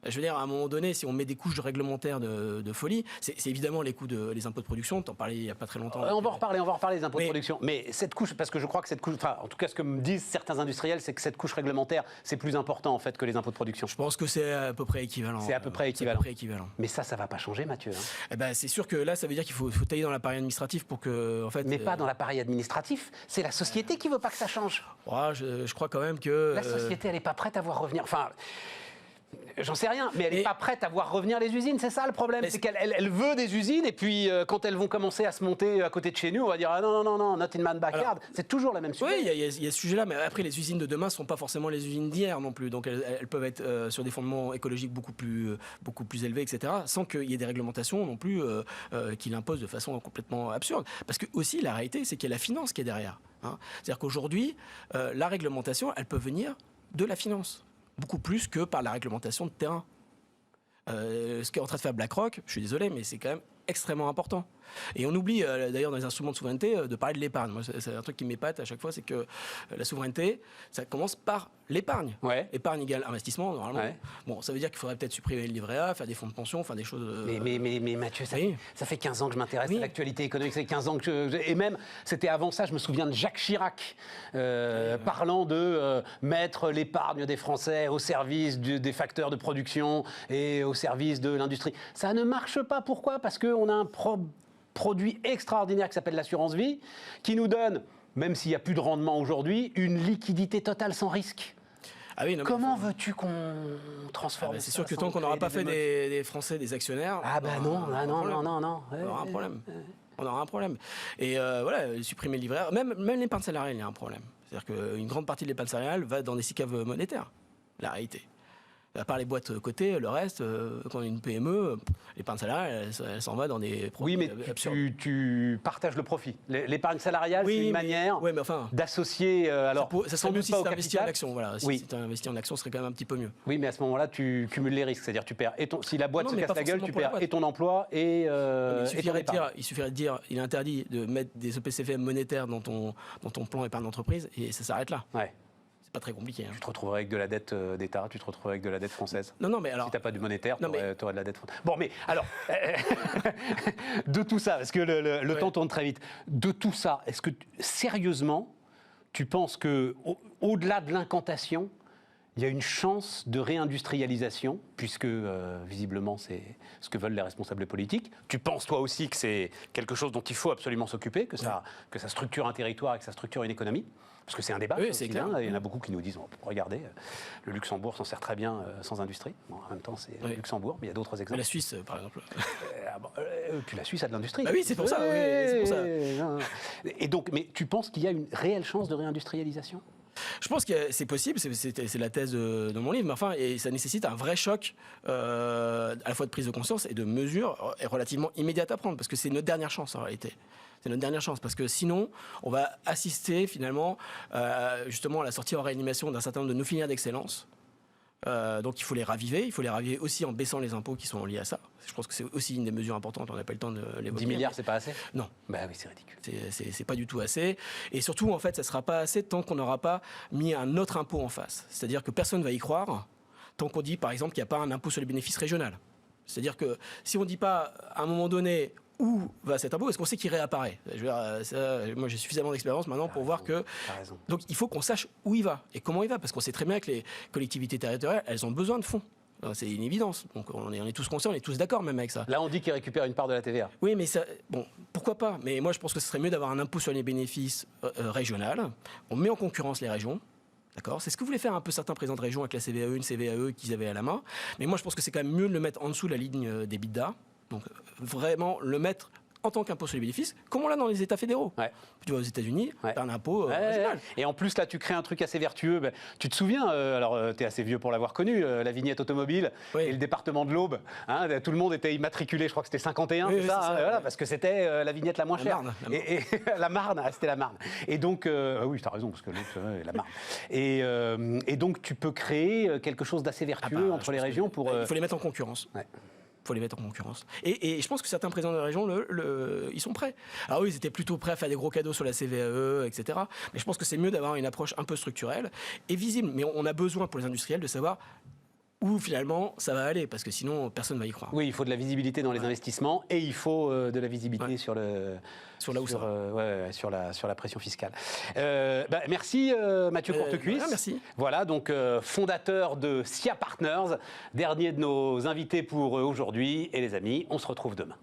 [SPEAKER 4] Je veux dire, à un moment donné, si on met des couches réglementaires de folie, c'est évidemment les coûts des impôts de production. T'en parlais il n'y a pas très longtemps.
[SPEAKER 1] On va en reparler des impôts de production. Mais cette couche, parce que je crois que cette couche, enfin, en tout cas, ce que me disent certains industriels, c'est que cette couche réglementaire, c'est plus important en fait que les impôts de production.
[SPEAKER 4] Je pense que c'est à peu près équivalent.
[SPEAKER 1] C'est à peu près équivalent. Mais ça va pas changer, Mathieu.
[SPEAKER 4] Eh ben, c'est sûr que là, ça veut dire qu'il faut tailler dans l'appareil administratif pour que, en fait.
[SPEAKER 1] Mais pas dans l'appareil administratif. C'est la société qui veut pas que ça change.
[SPEAKER 4] Je crois quand même que
[SPEAKER 1] la société, elle est pas prête à voir revenir. Enfin. J'en sais rien, mais elle n'est pas prête à voir revenir les usines, c'est ça le problème. C'est qu'elle veut des usines, et puis quand elles vont commencer à se monter à côté de chez nous, on va dire ah non, not in my backyard. C'est toujours la même sujet.
[SPEAKER 4] Oui, il y a ce sujet-là, mais après, les usines de demain ne sont pas forcément les usines d'hier non plus. Donc elles peuvent être sur des fondements écologiques beaucoup plus élevés, etc., sans qu'il y ait des réglementations non plus qui l'imposent de façon complètement absurde. Parce que aussi, la réalité, c'est qu'il y a la finance qui est derrière. Hein. C'est-à-dire qu'aujourd'hui, la réglementation, elle peut venir de la finance. Beaucoup plus que par la réglementation de terrain. Ce qu'est en train de faire BlackRock, je suis désolé, mais c'est quand même extrêmement important. Et on oublie d'ailleurs dans les instruments de souveraineté de parler de l'épargne. Moi, c'est un truc qui m'épate à chaque fois, c'est que la souveraineté, ça commence par l'épargne.
[SPEAKER 1] Ouais.
[SPEAKER 4] Épargne égale investissement, normalement. Ouais. Bon, ça veut dire qu'il faudrait peut-être supprimer le livret A, faire des fonds de pension, faire des choses...
[SPEAKER 1] Mais Mathieu, ça fait 15 ans que je m'intéresse à l'actualité économique, ça fait 15 ans que et même, c'était avant ça, je me souviens de Jacques Chirac parlant de mettre l'épargne des Français au service des facteurs de production et au service de l'industrie. Ça ne marche pas. Pourquoi ? Parce qu'on a un produit extraordinaire qui s'appelle l'assurance vie, qui nous donne, même s'il n'y a plus de rendement aujourd'hui, une liquidité totale sans risque.
[SPEAKER 4] Ah oui, non,
[SPEAKER 1] comment veux-tu qu'on transforme ça ?
[SPEAKER 4] C'est sûr que tant qu'on n'aura pas fait des Français des actionnaires...
[SPEAKER 1] Ah ben non.
[SPEAKER 4] On aura un problème. On aura un problème. Et voilà, supprimer le livret A, même l'épargne salariale, il y a un problème. C'est-à-dire qu'une grande partie de l'épargne salariale va dans des SICAV monétaires, la réalité. À part les boîtes cotées, le reste, quand on est une PME, l'épargne salariale, elle s'en va dans des
[SPEAKER 1] produits. Oui, mais tu partages le profit. L'épargne salariale, c'est une manière d'associer.
[SPEAKER 4] Ça serait mieux si c'est investi en action. Voilà. Si c'est investi en action, ce serait quand même un petit peu mieux.
[SPEAKER 1] Oui, mais à ce moment-là, tu cumules les risques. C'est-à-dire, tu perds. Si la boîte se casse la gueule, tu perds et ton emploi et.
[SPEAKER 4] Il suffirait de dire il est interdit de mettre des EPCFM monétaires dans ton plan épargne d'entreprise et ça s'arrête là.
[SPEAKER 1] Ouais.
[SPEAKER 4] Pas très compliqué.
[SPEAKER 1] Tu te retrouverais avec de la dette d'État, tu te retrouverais avec de la dette française.
[SPEAKER 4] Non, mais alors...
[SPEAKER 1] Si tu n'as pas du monétaire, tu aurais de la dette française. Bon, mais alors, de tout ça, parce que le temps tourne très vite, de tout ça, est-ce que, sérieusement, tu penses qu'au-delà de l'incantation, il y a une chance de réindustrialisation, puisque visiblement c'est ce que veulent les responsables politiques. Tu penses toi aussi que c'est quelque chose dont il faut absolument s'occuper, que ça structure un territoire et que ça structure une économie. Parce que c'est un débat.
[SPEAKER 4] Oui, c'est clair.
[SPEAKER 1] Il y en a beaucoup qui nous disent regardez, le Luxembourg s'en sert très bien sans industrie. Bon, en même temps, c'est le Luxembourg, mais il y a d'autres exemples.
[SPEAKER 4] La Suisse, par exemple.
[SPEAKER 1] Puis la Suisse a de l'industrie.
[SPEAKER 4] Oui, c'est pour ça. C'est pour ça.
[SPEAKER 1] Et donc, mais tu penses qu'il y a une réelle chance de réindustrialisation ?
[SPEAKER 4] Je pense que c'est possible, c'est la thèse de mon livre, mais enfin, et ça nécessite un vrai choc à la fois de prise de conscience et de mesures relativement immédiates à prendre, parce que c'est notre dernière chance en réalité. C'est notre dernière chance, parce que sinon, on va assister finalement justement à la sortie en réanimation d'un certain nombre de nos filières d'excellence. Donc il faut les raviver aussi en baissant les impôts qui sont liés à ça. Je pense que c'est aussi une des mesures importantes, on n'a pas le temps de l'évoquer.
[SPEAKER 1] 10 milliards, c'est pas assez ?
[SPEAKER 4] Non.
[SPEAKER 1] Bah oui, c'est ridicule.
[SPEAKER 4] C'est pas du tout assez. Et surtout, en fait, ça sera pas assez tant qu'on n'aura pas mis un autre impôt en face. C'est-à-dire que personne ne va y croire tant qu'on dit, par exemple, qu'il n'y a pas un impôt sur les bénéfices régional. C'est-à-dire que si on ne dit pas, à un moment donné, où va cet impôt ? Est-ce qu'on sait qu'il réapparaît ? Moi, j'ai suffisamment d'expérience maintenant pour voir que... Donc, il faut qu'on sache où il va et comment il va, parce qu'on sait très bien que les collectivités territoriales, elles ont besoin de fonds. C'est une évidence. Donc, on est tous conscients, on est tous d'accord même avec ça.
[SPEAKER 1] Là, on dit qu'il récupère une part de la TVA.
[SPEAKER 4] Oui, mais ça, bon, pourquoi pas ? Mais moi, je pense que ce serait mieux d'avoir un impôt sur les bénéfices régional. On met en concurrence les régions. D'accord ? C'est ce que voulaient faire un peu certains présidents de région avec la CVAE, une CVAE qu'ils avaient à la main. Mais moi, je pense que c'est quand même mieux de le mettre en dessous de la ligne des EBITDA. Donc, vraiment le mettre en tant qu'impôt sur les bénéfices, comme on l'a dans les États fédéraux. Ouais. Tu vas aux États-Unis, tu as un impôt régional.
[SPEAKER 1] Et en plus, là, tu crées un truc assez vertueux. Ben, tu te souviens, tu es assez vieux pour l'avoir connu, la vignette automobile et le département de l'Aube. Hein, tout le monde était immatriculé, je crois que c'était 51, c'est ça, voilà, parce que c'était la vignette la moins chère. La Marne, c'était la Marne. Et donc, oui, tu as raison, parce que l'autre, la Marne. Et donc, tu peux créer quelque chose d'assez vertueux entre les régions pour...
[SPEAKER 4] Il faut les mettre en concurrence. Ouais. Faut les mettre en concurrence. Et je pense que certains présidents de la région, ils sont prêts. Alors oui, ils étaient plutôt prêts à faire des gros cadeaux sur la CVAE, etc. Mais je pense que c'est mieux d'avoir une approche un peu structurelle et visible. Mais on a besoin pour les industriels de savoir où finalement ça va aller, parce que sinon personne ne va y croire.
[SPEAKER 1] Oui, il faut de la visibilité dans les investissements et il faut de la visibilité sur la pression fiscale. Merci Mathieu Courtecuisse.
[SPEAKER 4] Merci.
[SPEAKER 1] Voilà, donc fondateur de SIA Partners, dernier de nos invités pour aujourd'hui. Et les amis, on se retrouve demain.